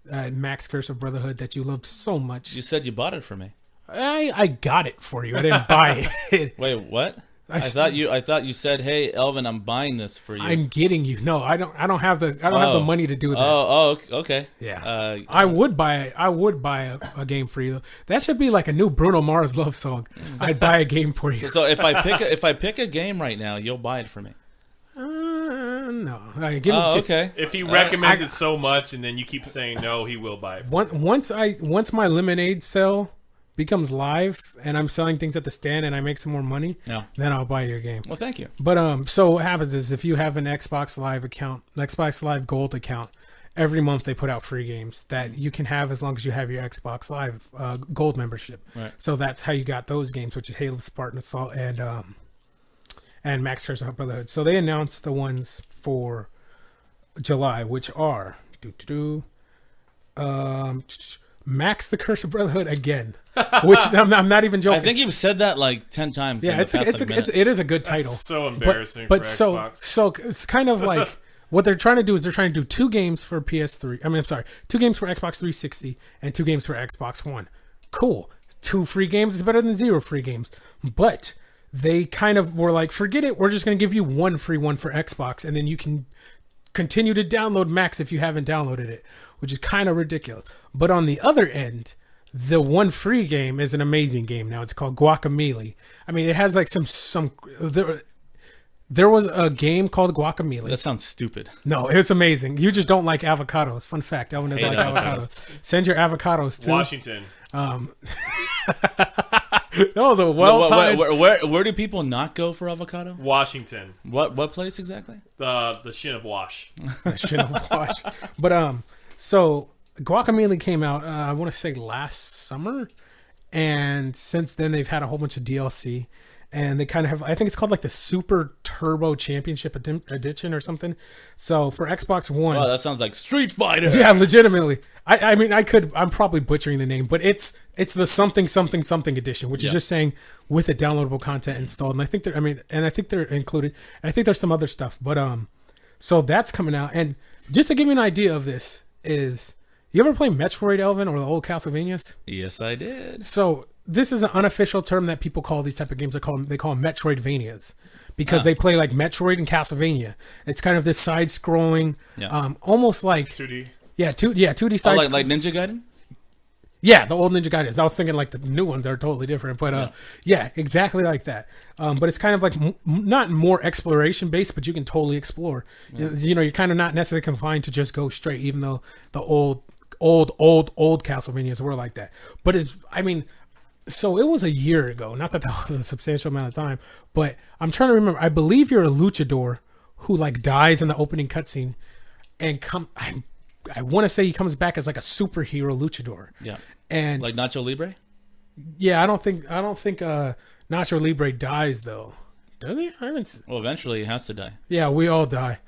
Max Curse of Brotherhood, that you loved so much? You said you bought it for me. I got it for you. I didn't buy it. Wait, what? I thought you said, "Hey, Elvin, I'm buying this for you." I'm getting you. No, I don't have the money to do that. Okay. Yeah. I would buy a game for you. That should be like a new Bruno Mars love song. I'd buy a game for you. So if I pick a game right now, you'll buy it for me. No. Okay. If he recommends it so much and then you keep saying no, he will buy it. Once my lemonade sell becomes live and I'm selling things at the stand and I make some more money, then I'll buy you a game. Well, thank you. But so what happens is if you have an Xbox Live account, Xbox Live Gold account, every month they put out free games that you can have as long as you have your Xbox Live Gold membership. Right. So that's how you got those games, which is Halo, Spartan Assault, and Max Curse of Brotherhood. So they announced the ones for July, which are Max the Curse of Brotherhood again, which I'm not even joking. I think you've said that like 10 times. Yeah, it is a good title. That's so embarrassing. But for Xbox. so it's kind of like what they're trying to do is they're trying to do 2 games for PS3. 2 games for Xbox 360 and 2 games for Xbox One. Cool. 2 free games is better than 0 free games. But they kind of were like, forget it. We're just going to give you 1 free one for Xbox, and then you can continue to download Max if you haven't downloaded it, which is kind of ridiculous. But on the other end, the 1 free game is an amazing game now. It's called Guacamelee. I mean, it has like some there was a game called Guacamelee. That sounds stupid. No, it's amazing. You just don't like avocados. Fun fact, Elvin doesn't like avocados. Send your avocados to Washington. That was a well-timed... Where do people not go for avocado? Washington. What place exactly? The Shin of Wash. The Shin of Wash. But so Guacamelee came out, I want to say last summer, and since then they've had a whole bunch of DLC. and they kind of have, I think it's called like the Super Turbo Championship Edition or something. So for Xbox One, Oh, that sounds like Street Fighter. yeah, legitimately. I mean, I'm probably butchering the name, but it's the something edition, which is just saying with the downloadable content installed. And I think they're included. And I think there's some other stuff, but so that's coming out. And just to give you an idea of this is, you ever play Metroid, Elvin, or the old Castlevanias? Yes, I did. So this is an unofficial term that people call these type of games. They call them Metroidvanias because they play like Metroid and Castlevania. It's kind of this side-scrolling, almost like 2D. Yeah, 2D side. Like Ninja Gaiden? Yeah, the old Ninja Gaiden. I was thinking like the new ones are totally different, but yeah, exactly like that. But it's kind of like not more exploration based, but you can totally explore. Yeah. You know, you're kind of not necessarily confined to just go straight, even though the old Castlevanias were like that. But so it was a year ago. Not that was a substantial amount of time, but I'm trying to remember. I believe you're a luchador who like dies in the opening cutscene, and I want to say he comes back as like a superhero luchador. Yeah. And like Nacho Libre? Yeah, I don't think Nacho Libre dies though. Does he? I haven't. Well, eventually he has to die. Yeah, we all die.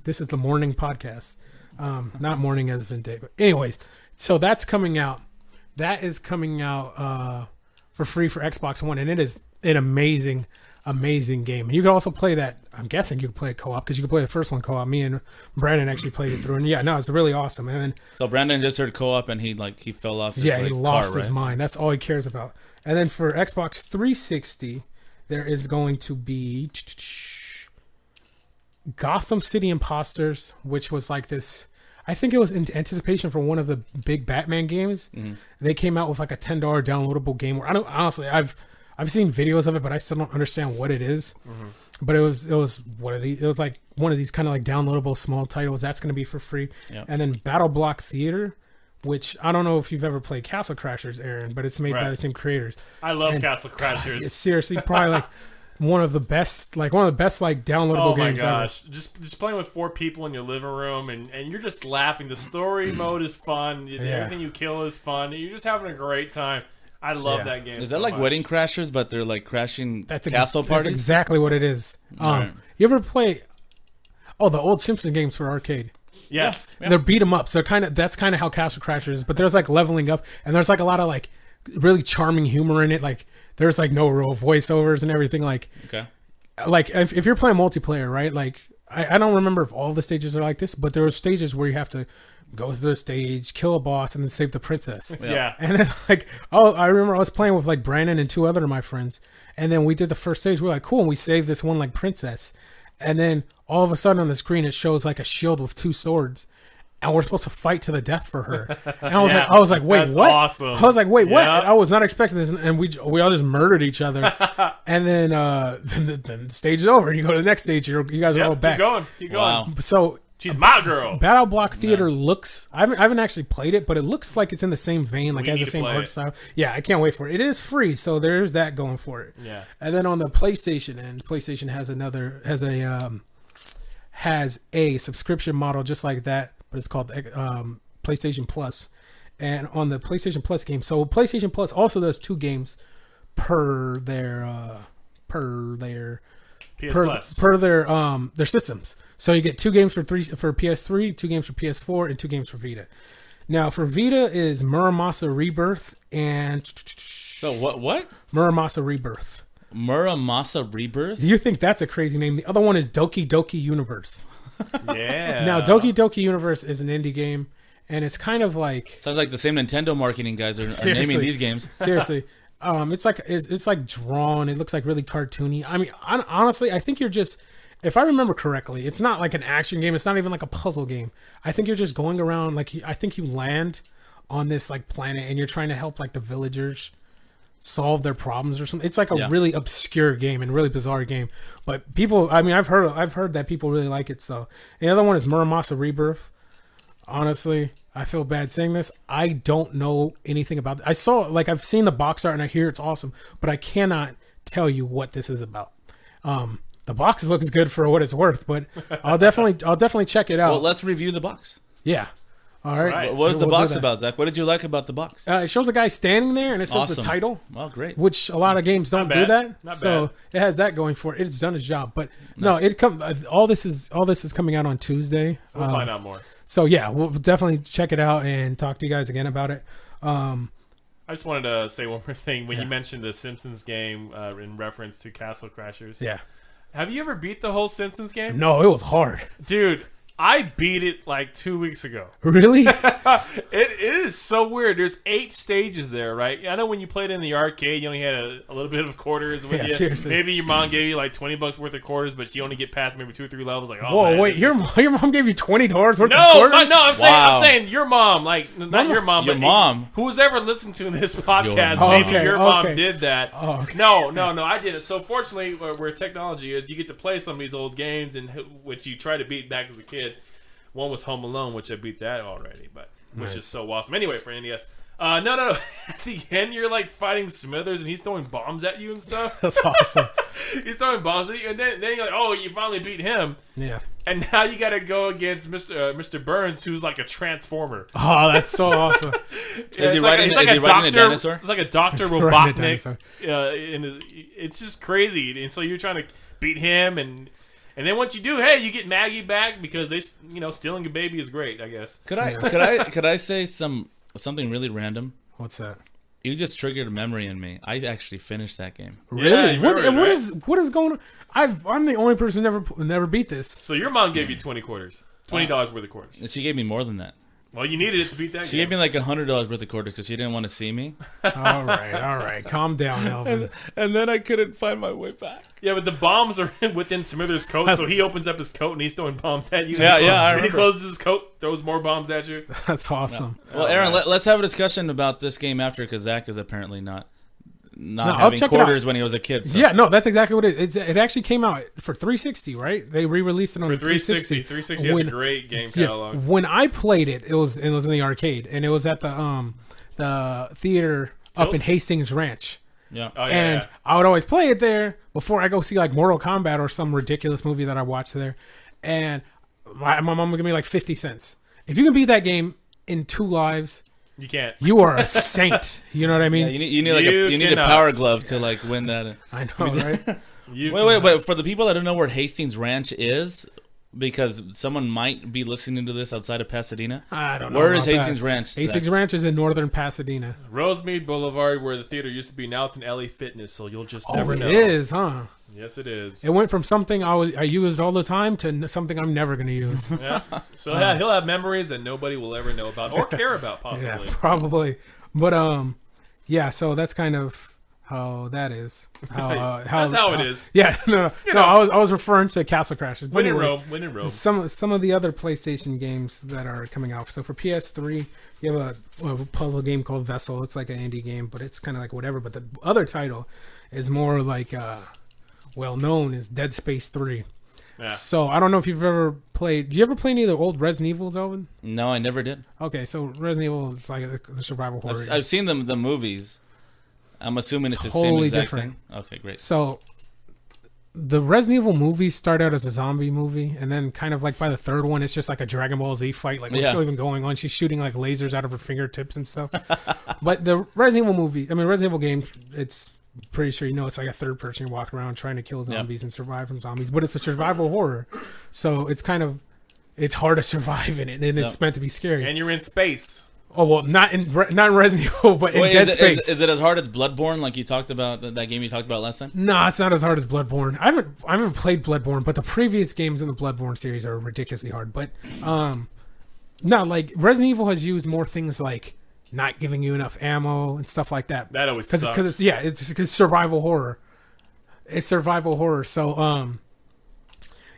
This is the morning podcast. Not morning as in day, but anyways, so that's coming out. That is coming out for free for Xbox One, and it is an amazing game. And you can also play that. I'm guessing you can play it co-op because you can play the first one co-op. Me and Brandon actually played it through, and yeah, no, it's really awesome. And then, so Brandon just heard co-op, and he fell off. He lost his mind. That's all he cares about. And then for Xbox 360, there is going to be Gotham City Imposters, which was like this. I think it was in anticipation for one of the big Batman games. Mm-hmm. They came out with like a $10 downloadable game. Where I've seen videos of it, but I still don't understand what it is. Mm-hmm. But it was one of these kind of like downloadable small titles. That's going to be for free. Yep. And then Battle Block Theater, which I don't know if you've ever played Castle Crashers, Aaron, but it's made by the same creators. I love Castle Crashers. It's seriously probably like one of the best downloadable games ever. Oh my gosh. Just playing with 4 people in your living room and you're just laughing. The story mode is fun. Everything you kill is fun. You're just having a great time. I love that game. Is that like much. Wedding Crashers, but they're like crashing castle parties? That's exactly what it is. Right. You ever play the old Simpson games for arcade? Yes. Yeah. They're beat 'em up. So that's kind of how Castle Crashers is, but there's like leveling up, and there's like a lot of like really charming humor in it. Like there's like no real voiceovers and everything. Like, okay. Like if you're playing multiplayer, right? Like I don't remember if all the stages are like this, but there are stages where you have to go through the stage, kill a boss, and then save the princess. Yeah. And then I remember I was playing with like Brandon and 2 other of my friends, and then we did the first stage. We're like, cool, and we saved this one like princess, and then all of a sudden on the screen it shows like a shield with 2 swords. And we're supposed to fight to the death for her. And I was like, wait, that's what? Awesome. I was like, wait, what? And I was not expecting this. And we all just murdered each other. And then the stage is over. And you go to the next stage. You guys are all back. Keep going. Wow. So she's my girl. Battle Block Theater looks. I haven't actually played it, but it looks like it's in the same vein, like has the same art style. Yeah, I can't wait for it. It is free, so there's that going for it. Yeah. And then on the PlayStation end, PlayStation has a subscription model just like that. But it's called PlayStation Plus, and on the PlayStation Plus game, so PlayStation Plus also does 2 games per their systems. So you get 2 games for PS3, 2 games for PS4, and 2 games for Vita. Now for Vita is Muramasa Rebirth and so what? Muramasa Rebirth. Muramasa Rebirth. Do you think that's a crazy name? The other one is Doki Doki Universe. Yeah. Now, Doki Doki Universe is an indie game, and it's kind of like sounds like the same Nintendo marketing guys are naming these games. Seriously, it's like drawn. It looks like really cartoony. I mean, honestly, I think you're just, if I remember correctly, it's not like an action game. It's not even like a puzzle game. I think you're just going around. Like I think you land on this like planet, and you're trying to help like the villagers solve their problems or something. It's like a really obscure game and really bizarre game, but people, I mean, I've heard that people really like it. So the other one is Muramasa Rebirth. Honestly, I feel bad saying this. I don't know anything about it. I've seen the box art and I hear it's awesome, but I cannot tell you what this is about. The box looks good for what it's worth, but I'll definitely check it out. Well, let's review the box. Yeah. All right. Right. What is the We'll do box that. about, Zach? What did you like about the box? It shows a guy standing there, and it says the Awesome. title, Well, great. which a lot of games don't do bad. that. Not So bad. it has that going for it. It's done its job. But no, it come. All this is coming out on Tuesday. We'll find out more. So yeah, we'll definitely check it out and talk to you guys again about it. I just wanted to say one more thing. When you mentioned the Simpsons game in reference to Castle Crashers. Yeah. Have you ever beat the whole Simpsons game? No, it was hard. Dude, I beat it like 2 weeks ago. Really? It is so weird. There's 8 stages there, right? I know when you played in the arcade, you only had a little bit of quarters with Yeah, you. seriously. Maybe your mom gave you like $20 worth of quarters, but you only get past maybe 2 or 3 levels. Like, oh, Whoa, man, wait, this your mom gave you $20 worth of no, quarters? I'm Wow. saying your mom, like not your mom, Your but mom. who's ever listened to this podcast, mom. maybe Okay, your mom okay. did that. Oh, okay. No, I didn't. So fortunately, where technology is, you get to play some of these old games, and which you try to beat back as a kid. One was Home Alone, which I beat that already, but which is so awesome. Anyway, for NES. No. At the end, you're like fighting Smithers, and he's throwing bombs at you and stuff. That's awesome. He's throwing bombs at you, and then you're like, oh, you finally beat him. Yeah. And now you got to go against Mr. Burns, who's like a transformer. Oh, that's so awesome. Is he riding a dinosaur? It's like a Dr. riding a Robotnik. dinosaur. And it's just crazy. And so you're trying to beat him, and then once you do, hey, you get Maggie back because stealing a baby is great, I guess. Could I say something really random? What's that? You just triggered a memory in me. I actually finished that game. Really? you What, remember it, and what right? is going on? I'm the only person who never beat this. So your mom gave you 20 quarters. $20 worth of quarters. And she gave me more than that. Well, you needed it to beat that She game. gave me like $100 worth of quarters because she didn't want to see me. All right. Calm down, Elvin. And then I couldn't find my way back. Yeah, but the bombs are within Smithers' coat, so he opens up his coat and he's throwing bombs at you. Yeah, And I then he remember. closes his coat, throws more bombs at you. That's awesome. Well, Aaron, let's have a discussion about this game after because Zach is apparently not I'll having check it out. quarters when he was a kid. So. Yeah, no, that's exactly what it is. It actually came out for 360, right? They re-released it on For 360. 360 has a great game catalog. When I played it, it was in the arcade, and it was at the theater up in Tilt? Hastings Ranch. Yeah. Oh, yeah, And yeah. I would always play it there before I go see like Mortal Kombat or some ridiculous movie that I watched there. And my mom would give me like 50 cents. If you can beat that game in 2 lives, You can't. you are a saint. You know what I mean? Yeah, you need You a cannot. power glove to like win that. I know, right? Wait. For the people that don't know where Hastings Ranch is, because someone might be listening to this outside of Pasadena. I don't know. Where is about Hastings that. Ranch? Hastings Ranch is in northern Pasadena. Rosemead Boulevard, where the theater used to be, now it's an LA Fitness, so you'll just Oh, never it know. is, huh? Yes, it is. It went from something I used all the time to something I'm never going to use. Yeah. So yeah, he'll have memories that nobody will ever know about or care about, possibly. Yeah, probably. But yeah. So that's kind of how that is. That's how it is. Yeah. No. know. I was referring to Castle Crashers. But When in anyways, Rome. When in Rome. Some of the other PlayStation games that are coming out. So for PS3, you have a puzzle game called Vessel. It's like an indie game, but it's kind of like whatever. But the other title is more like well known as Dead Space 3. Yeah. So I don't know if you've ever played. Do you ever play any of the old Resident Evils, Elvin? No, I never did. Okay, so Resident Evil is like the survival horror. I've seen the movies. I'm assuming it's the same Totally exact different. thing. Okay, great. So the Resident Evil movies start out as a zombie movie, and then kind of like by the third one, it's just like a Dragon Ball Z fight. Like what's Yeah. even going on? She's shooting like lasers out of her fingertips and stuff. But the Resident Evil game, it's pretty sure it's like a third person. You're walking around trying to kill zombies and survive from zombies, but it's a survival horror, so it's hard to survive in it, and it's meant to be scary. And you're in space. Oh well, not in Resident Evil, but in Wait, Dead is Space. it as hard as Bloodborne, like you talked about that game you talked about last time? No, it's not as hard as Bloodborne. I haven't played Bloodborne, but the previous games in the Bloodborne series are ridiculously hard. But no, like Resident Evil has used more things like not giving you enough ammo and stuff like that. That always sucks. Because it's survival horror. It's survival horror. So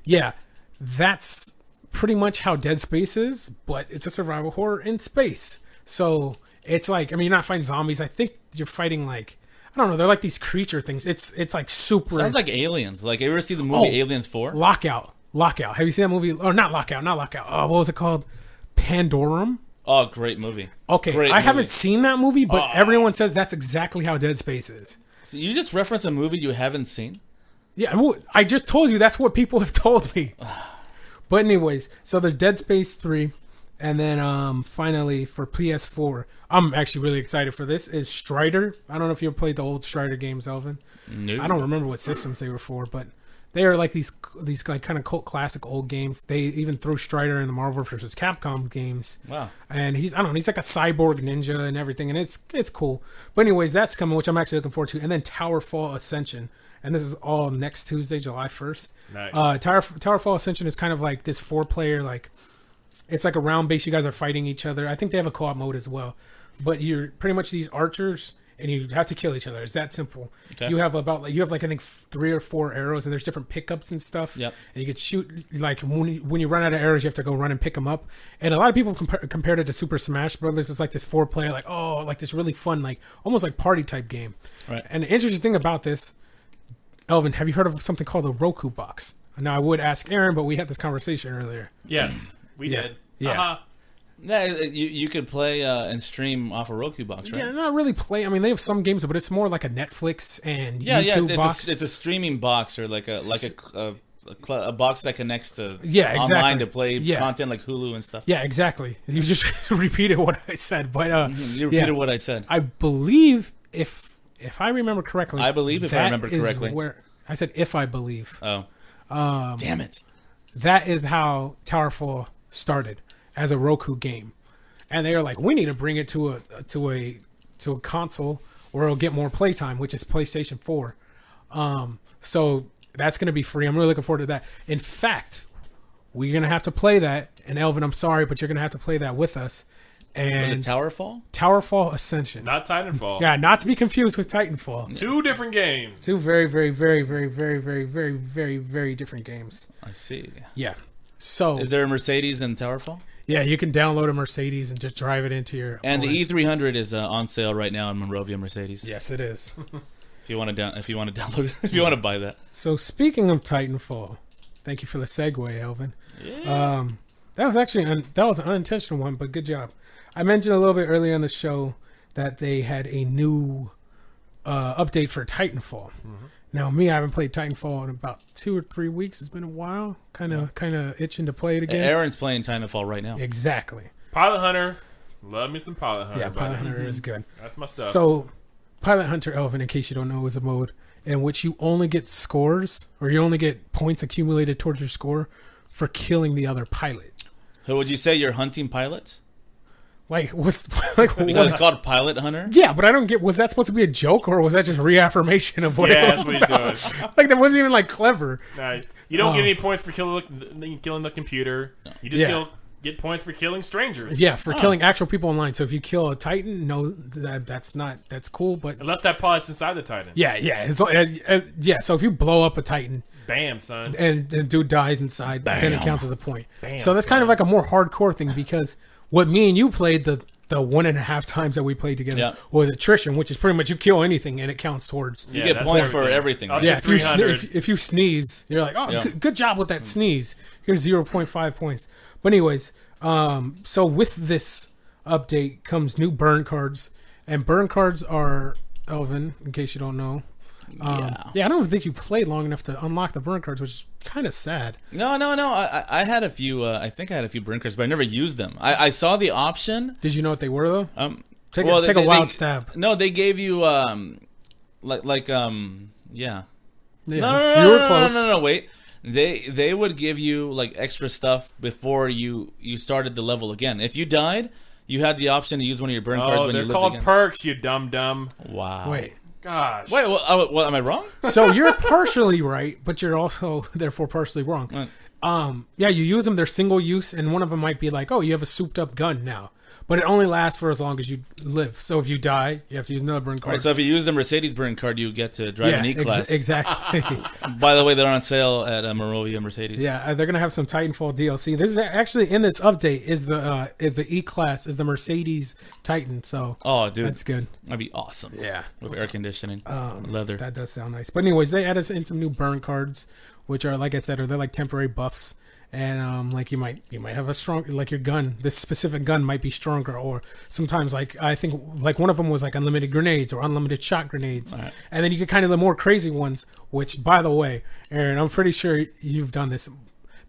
yeah, that's pretty much how Dead Space is, but it's a survival horror in space. So it's like, you're not fighting zombies. I think you're fighting like, I don't know, they're like these creature things. It's like super. Sounds like Aliens. Like, you ever see the movie Aliens 4? Lockout. Have you seen that movie? Oh, not Lockout. Oh, what was it called? Pandorum? Oh, great movie. Okay, Great I movie. haven't seen that movie, but everyone says that's exactly how Dead Space is. So you just referenced a movie you haven't seen? Yeah, I just told you that's what people have told me. But anyways, so there's Dead Space 3. And then finally for PS4, I'm actually really excited for this, is Strider. I don't know if you ever played the old Strider games, Elvin. No. I don't remember what systems they were for, but they are like these like kind of cult classic old games. They even threw Strider in the Marvel vs. Capcom games. Wow. And he's like a cyborg ninja and everything, and it's cool. But anyways, that's coming, which I'm actually looking forward to. And then Towerfall Ascension. And this is all next Tuesday, July 1st. Nice. Towerfall Ascension is kind of like this 4-player, like, it's like a round base. You guys are fighting each other. I think they have a co-op mode as well. But you're pretty much these archers, and you have to kill each other. It's that simple. Okay. You have I think 3 or 4 arrows, and there's different pickups and stuff. Yep. And you could shoot, like, when you run out of arrows, you have to go run and pick them up. And a lot of people compared it to Super Smash Brothers. It's like this 4-player, like, like this really fun, like, almost like party type game. Right. And the interesting thing about this, Elvin, have you heard of something called a Roku box? Now, I would ask Aaron, but we had this conversation earlier. Yes, we did. Yeah. Uh-huh. Yeah, you could play and stream off a Roku box, right? Yeah, not really play. I mean, they have some games, but it's more like a Netflix and YouTube box. It's a streaming box or like a box that connects to exactly. online to play content like Hulu and stuff. Yeah, exactly. You just repeated what I said, but You repeated what I said. I believe if I remember correctly, I remember correctly. Where I said if I believe. Oh, damn it! That is how Towerfall started as a Roku game, and they were like, we need to bring it to a console where it'll get more playtime, which is PlayStation 4. So that's going to be free. I'm really looking forward to that. In fact, we're going to have to play that. And Elvin, I'm sorry, but you're going to have to play that with us. And Towerfall Ascension. Not Titanfall. Yeah, not to be confused with Titanfall. 2 different games. 2 very, very, very, very, very, very, very, very, very different games. I see. Yeah. So is there a Mercedes in Towerfall? Yeah, you can download a Mercedes and just drive it into your. And the E300 is on sale right now in Monrovia Mercedes. Yes, it is. If you want to download it, if you want to buy that. So speaking of Titanfall, thank you for the segue, Elvin. Yeah. That was actually an unintentional one, but good job. I mentioned a little bit earlier in the show that they had a new update for Titanfall. Mm-hmm. Now, I haven't played Titanfall in about 2 or 3 weeks. It's been a while. Kind of itching to play it again. Aaron's playing Titanfall right now. Exactly. Pilot Hunter. Love me some Pilot Hunter. Yeah, Pilot Hunter is good. That's my stuff. So, Pilot Hunter, Elvin, in case you don't know, is a mode in which you only get scores, or you only get points accumulated towards your score for killing the other pilot. So would you say you're hunting pilots? Like, because it's called Pilot Hunter? Yeah, but I don't get, was that supposed to be a joke, or was that just reaffirmation of what it was about? That's what he's doing. Like, that wasn't even, like, clever. Nah, you don't get any points for killing the computer. You just get points for killing strangers. Yeah, for killing actual people online. So if you kill a Titan, no, that's cool, but... Unless that pilot's inside the Titan. Yeah. So if you blow up a Titan... Bam, son. And the dude dies inside, then it counts as a point. Bam, so that's kind of like a more hardcore thing, because... What me and you played the 1.5 times that we played together was attrition, which is pretty much you kill anything and it counts towards. You get points for everything. Yeah, if you sneeze, you're like, good job with that sneeze. Here's 0.5 points. But anyways, so with this update comes new burn cards, and burn cards are, Elvin, in case you don't know. I don't think you played long enough to unlock the burn cards, which is kind of sad. No. I had a few. I think I had a few burn cards, but I never used them. I saw the option. Did you know what they were though? Take a wild stab. No, they gave you yeah. Yeah, you were close. No. Wait, they would give you like extra stuff before you started the level again. If you died, you had the option to use one of your burn cards when you lived again. They're called perks, you dumb. Wow. Wait. Gosh. Wait, well, am I wrong? So you're partially right, but you're also therefore partially wrong. You use them, they're single use, and one of them might be like, oh, you have a souped up gun now. But it only lasts for as long as you live. So if you die, you have to use another burn card. Right, so if you use the Mercedes burn card, you get to drive an E-Class. Exactly. By the way, they're on sale at Monrovia Mercedes. Yeah, they're gonna have some Titanfall DLC. This is actually in this update is the E-Class, is the Mercedes Titan. So dude, that's good. That'd be awesome. Yeah, with air conditioning, leather. That does sound nice. But anyways, they added in some new burn cards, which are, like I said, they're like temporary buffs. And like you might have a strong, like your gun, this specific gun might be stronger, or sometimes like I think like one of them was like unlimited grenades or unlimited shot grenades, right. And then you get kind of the more crazy ones. Which, by the way, Aaron, I'm pretty sure you've done this.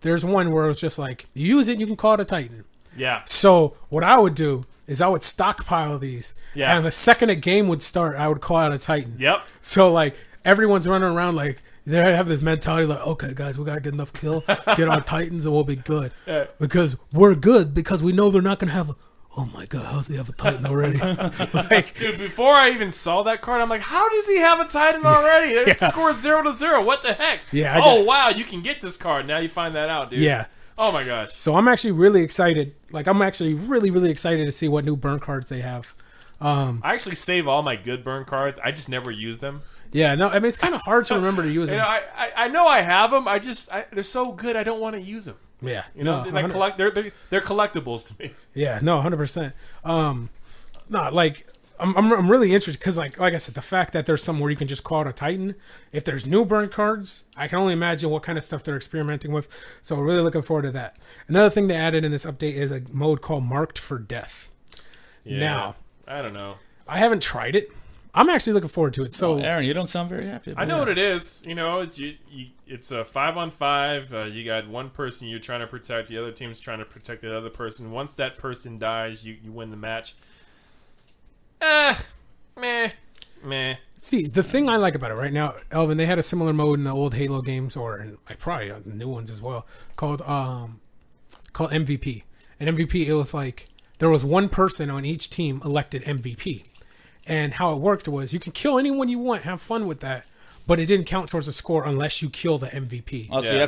There's one where it's just like you use it, you can call it a Titan, Yeah. So what I would do is I would stockpile these. Yeah. And the second a game would start, I would call out a Titan. Yep. So like everyone's running around like they have this mentality like, okay, guys, we gotta get enough kill, get our Titans, and we'll be good. Yeah. Because we're good because we know they're not gonna have a. Oh my God, how's he have a Titan already? Like, Dude, before I even saw that card, I'm like, how does he have a Titan already? It scores 0-0. What the heck? Yeah. Wow, you can get this card. Now you find that out, dude. Yeah. Oh my gosh. So I'm actually really excited. Like I'm actually really, really excited to see what new burn cards they have. I actually save all my good burn cards. I just never use them. Yeah, no, I mean it's kind of hard to remember to use You them. know, I know I have them. They're so good. I don't want to use them. Yeah, You know, no, they're collectibles to me. Yeah, no, 100%. No, like I'm really interested because like I said, the fact that there's somewhere you can just call out a Titan. If there's new burn cards, I can only imagine what kind of stuff they're experimenting with. So we're really looking forward to that. Another thing they added in this update is a mode called Marked for Death. Yeah, Now, I don't know. I haven't tried it. I'm actually looking forward to it. So Aaron, you don't sound very happy about I know it. what it is. You know, it's a 5-on-5. You got one person you're trying to protect. The other team's trying to protect the other person. Once that person dies, you win the match. Meh. See, the thing I like about it right now, Elvin, they had a similar mode in the old Halo games, or in like probably the new ones as well, called MVP. And MVP, it was like there was one person on each team elected MVP, and how it worked was you can kill anyone you want, have fun with that, but it didn't count towards the score unless you kill the MVP. Oh, so Yeah.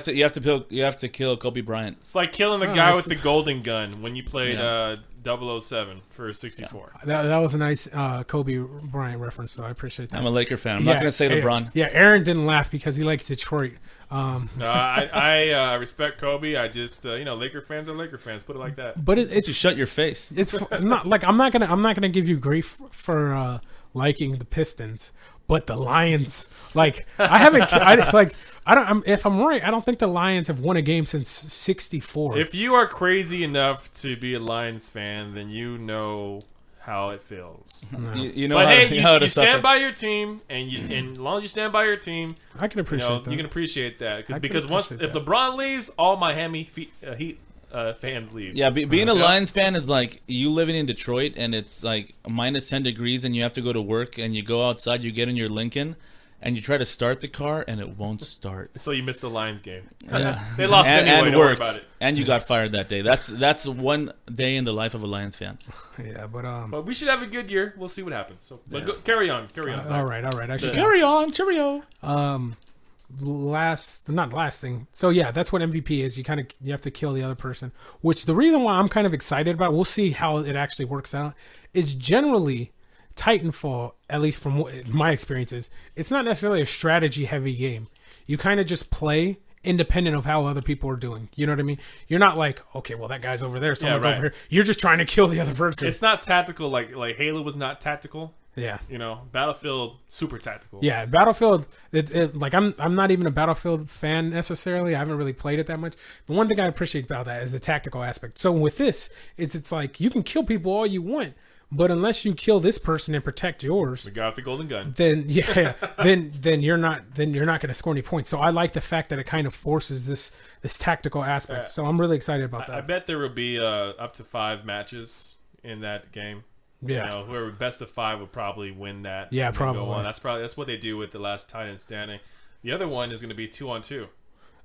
you have to kill Kobe Bryant. It's like killing the Oh, guy I with see. the golden gun when you played Yeah. 007 for 64. That was a nice Kobe Bryant reference, though. I appreciate that. I'm a Laker fan. I'm not going to say LeBron. Yeah, Aaron didn't laugh because he likes Detroit. No, I respect Kobe. I just Laker fans are Laker fans. Put it like that. But it's Just shut your face. it's not like I'm not gonna give you grief for liking the Pistons, but the Lions, like if I'm right, I don't think the Lions have won a game since '64. If you are crazy enough to be a Lions fan, then you know how it feels. You know But how, hey, you know how to you suffer. stand by your team, and as long as you stand by your team, I can appreciate that. you can appreciate that. I can Because once appreciate if that. LeBron leaves, all Miami Heat fans leave. Yeah, being a Yeah. Lions fan is like you living in Detroit and it's like minus 10 degrees and you have to go to work and you go outside, you get in your Lincoln and you try to start the car and it won't start. So you missed the Lions game. Yeah. They lost anyway. and Don't worry work. about it. And you got fired that day. That's one day in the life of a Lions fan. Yeah, but But we should have a good year. We'll see what happens. So, but carry on. all right. I should Carry on, cheerio. not last thing. So yeah, that's what MVP is. You have to kill the other person. Which the reason why I'm kind of excited about, we'll see how it actually works out, is generally Titanfall, at least from my experiences, it's not necessarily a strategy heavy game. You kind of just play independent of how other people are doing. You know what I mean? You're not like, okay, well that guy's over there, so I'm gonna go over here. You're just trying to kill the other person. It's not tactical like Halo was not tactical. Yeah. Battlefield super tactical. Yeah, Battlefield. Like I'm not even a Battlefield fan necessarily. I haven't really played it that much. The one thing I appreciate about that is the tactical aspect. So with this, it's like you can kill people all you want, but unless you kill this person and protect yours, We got the golden gun. then then you're not going to score any points. So I like the fact that it kind of forces this tactical aspect. So I'm really excited about that. I bet there will be up to 5 matches in that game. Yeah. Whoever best of 5 would probably win that. Yeah, and then go probably. on. That's what they do with the last Titan standing. The other one is going to be 2-on-2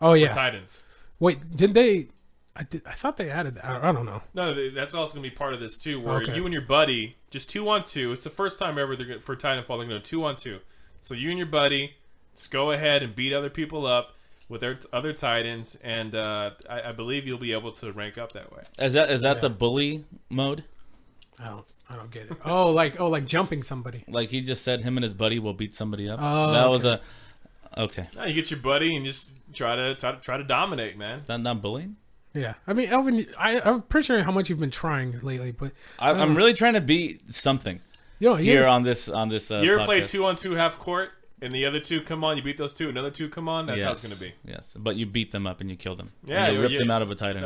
Oh for yeah. Titans. Wait, did they? I thought they added that. I don't know. No, that's also going to be part of this too, where Okay. you and your buddy just 2-on-2. It's the first time ever for Titanfall they're going to 2-on-2. So you and your buddy just go ahead and beat other people up with their other Titans, and I believe you'll be able to rank up that way. Is that the bully mode? I don't get it. Oh, like jumping somebody. Like he just said him and his buddy will beat somebody up. Oh, that okay. was a okay. Now you get your buddy and just try to dominate, man. That not bullying? Yeah, I mean, Elvin, I'm appreciating how much you've been trying lately, but I'm really trying to beat something here on this You ever podcast. play 2-on-2 half court, and the other two come on, you beat those two, another two come on? That's how it's going to be. Yes, but you beat them up and you kill them. Yeah, And you ripped yeah. them out of a Titan.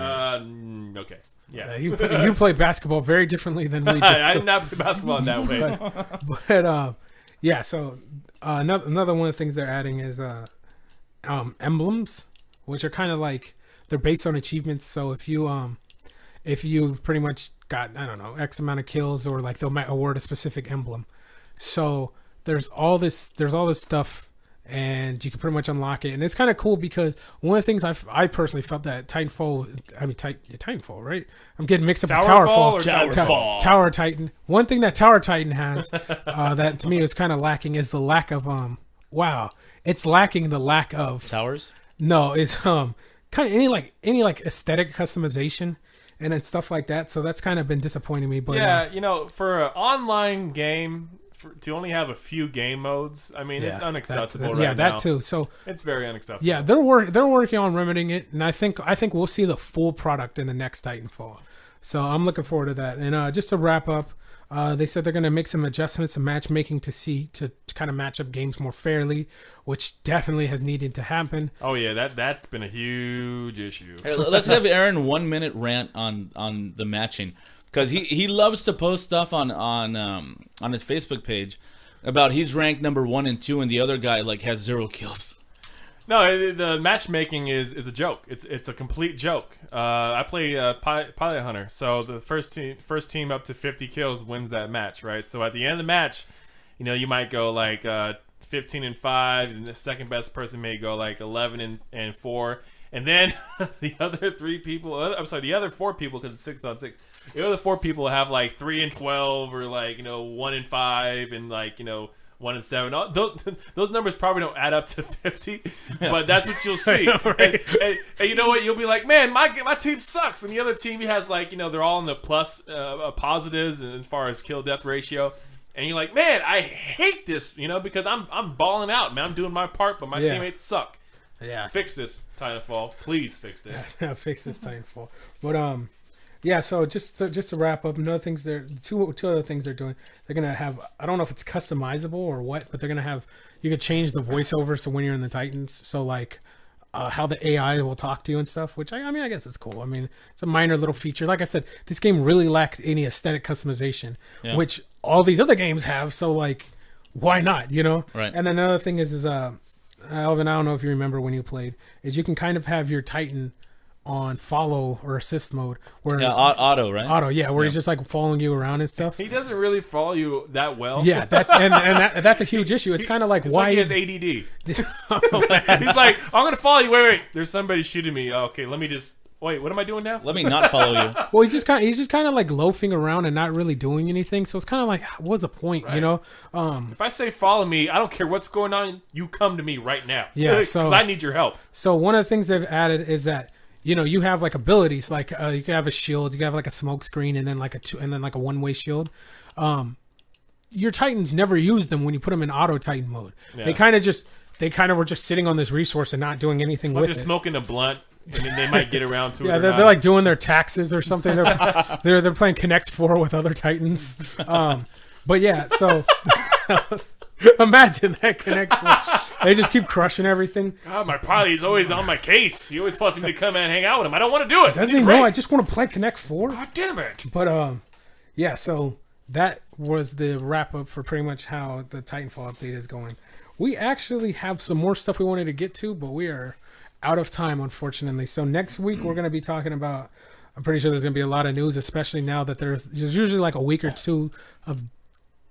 Okay. Yeah, Yeah. you play basketball very differently than we do. I did not play basketball in that way. But yeah. So another one of the things they're adding is emblems, which are kind of like they're based on achievements. So if you if you've pretty much got, I don't know, X amount of kills, or like they'll award a specific emblem. So there's all this stuff, and you can pretty much unlock it, and it's kind of cool because one of the things I personally felt that Titanfall, right? I'm getting mixed up with Towerfall. Tower Titan. One thing that Tower Titan has that to me is kind of lacking is the lack of it's lacking the lack of towers. No, it's kind of any aesthetic customization and then stuff like that. So that's kind of been disappointing me. But yeah, for an online game, to only have a few game modes, I mean, it's unacceptable right now. Yeah, that too. So it's very unacceptable. Yeah, they're working on remedying it, and I think we'll see the full product in the next Titanfall. So I'm looking forward to that. And just to wrap up, they said they're going to make some adjustments in matchmaking to kind of match up games more fairly, which definitely has needed to happen. Oh yeah, that's been a huge issue. Hey, let's have Aaron 1 minute rant on the matching, because he loves to post stuff on his Facebook page about he's ranked number 1 and 2 and the other guy like has 0 kills. No, the matchmaking is a joke. It's a complete joke. I play Pilot Hunter, so the first team up to 50 kills wins that match, right? So at the end of the match, you might go like 15 and 5, and the second best person may go like 11 and 4, and then the other 4 people, because it's 6 on 6. The other 4 people have like 3 and 12, or like 1 and 5, and like 1 and 7. Those numbers probably don't add up to 50, but that's what you'll see. Right? And you know what? You'll be like, man, my team sucks, and the other team has like they're all in the plus positives as far as kill death ratio. And you're like, man, I hate this, because I'm balling out, man. I'm doing my part, but my teammates suck. Yeah. Fix this, Titanfall. Please fix this. Fix this, Titanfall. But yeah. So just to wrap up, another things two other things they're doing. They're gonna have, I don't know if it's customizable or what, but they're gonna have, you could change the voiceover so when you're in the Titans, so like how the AI will talk to you and stuff, which I mean, I guess it's cool. I mean, it's a minor little feature. Like I said, this game really lacks any aesthetic customization, which all these other games have. So like, why not? Right. And then another thing is Alvin, I don't know if you remember when you played, is you can kind of have your Titan on follow or assist mode, where auto, right? Auto, yeah, where he's just like following you around and stuff. He doesn't really follow you that well. Yeah, that's a huge issue. It's kind of like, why he has ADD. He's like, I'm gonna follow you. Wait, there's somebody shooting me. Okay, let me just wait. What am I doing now? Let me not follow you. Well, he's just kind of like loafing around and not really doing anything. So it's kind of like, what's the point, right. If I say follow me, I don't care what's going on. You come to me right now. Yeah, because I need your help. So one of the things they've added is that, you have like abilities, like you can have a shield, you can have like a smoke screen, and then like a one-way shield. Your Titans never use them when you put them in auto Titan mode. Yeah. They kind of were just sitting on this resource and not doing anything with it. Just smoking a blunt. I mean, they might get around to it. Yeah, they're like doing their taxes or something. They're playing Connect 4 with other Titans. But yeah, so imagine that Connect 4. They just keep crushing everything. God, my pilot is always on my case. He always wants me to come and hang out with him. I don't want to do it. Doesn't he know I just want to play Connect 4? God damn it. But yeah, so that was the wrap up for pretty much how the Titanfall update is going. We actually have some more stuff we wanted to get to, but we are out of time, unfortunately. So next week we're going to be talking about, I'm pretty sure there's going to be a lot of news, especially now that there's usually like a week or two of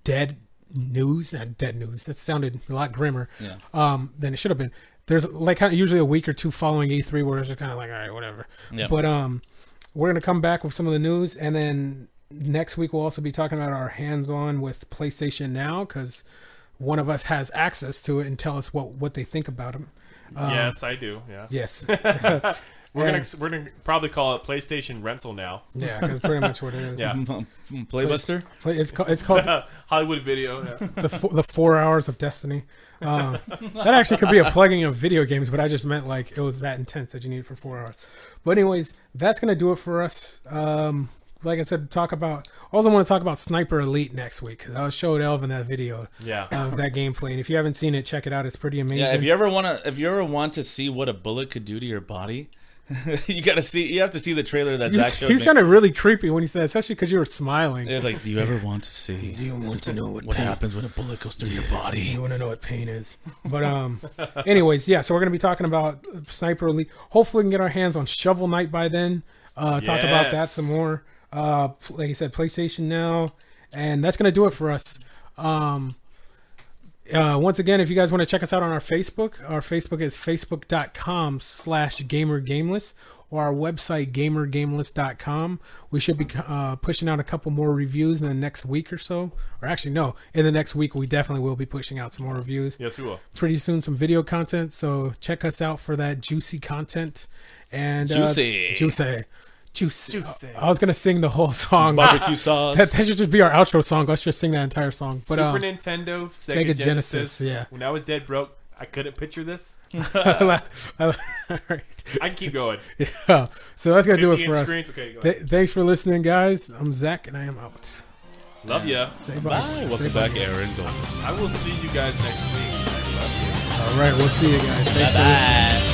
dead news. Not dead news. That sounded a lot grimmer than it should have been. There's like usually a week or two following E3 where it's just kind of like, all right, whatever. Yep. But we're going to come back with some of the news, and then next week we'll also be talking about our hands-on with PlayStation Now, because one of us has access to it and tell us what they think about them. Yes, I do. Yeah. Yes. We're gonna probably call it PlayStation Rental now. Yeah, that's pretty much what it is. Yeah. Playbuster. It's called Hollywood Video. Yeah. The 4 hours of Destiny. That actually could be a plugin of video games, but I just meant like it was that intense that you need it for 4 hours. But anyways, that's gonna do it for us. Like I said, also want to talk about Sniper Elite next week. I showed Elvin that video of that gameplay, and if you haven't seen it, check it out. It's pretty amazing. Yeah, if you ever want to see what a bullet could do to your body, you have to see the trailer that Zach showed me. He sounded really creepy when he said that, especially because you were smiling. It was like, do you ever want to see? Do you want to know what happens when a bullet goes through your body? You want to know what pain is. But anyways, yeah. So we're gonna be talking about Sniper Elite. Hopefully, we can get our hands on Shovel Knight by then. talk about that Yes. some more. Like I said, PlayStation Now, and that's gonna do it for us. Once again, if you guys want to check us out on our Facebook is facebook.com/gamergameless, or our website gamergameless.com. We should be pushing out a couple more reviews in the next week or so. Or actually, no, in the next week we definitely will be pushing out some more reviews. Yes, we will. Pretty soon, some video content. So check us out for that juicy content. And Juicy. Juicy. I was gonna sing the whole song. Barbecue sauce. That should just be our outro song. Let's just sing that entire song. But Super Nintendo, Sega Genesis, yeah. When I was dead broke, I couldn't picture this. all right. I can keep going. Yeah. So that's gonna do it for us. Okay, go ahead. Thanks for listening, guys. I'm Zach, and I am out. Love ya. Say bye. Bye. Say Welcome bye. back, Aaron. Go. I will see you guys next week. I love you. All right, we'll see you guys. Thanks for listening. Bye.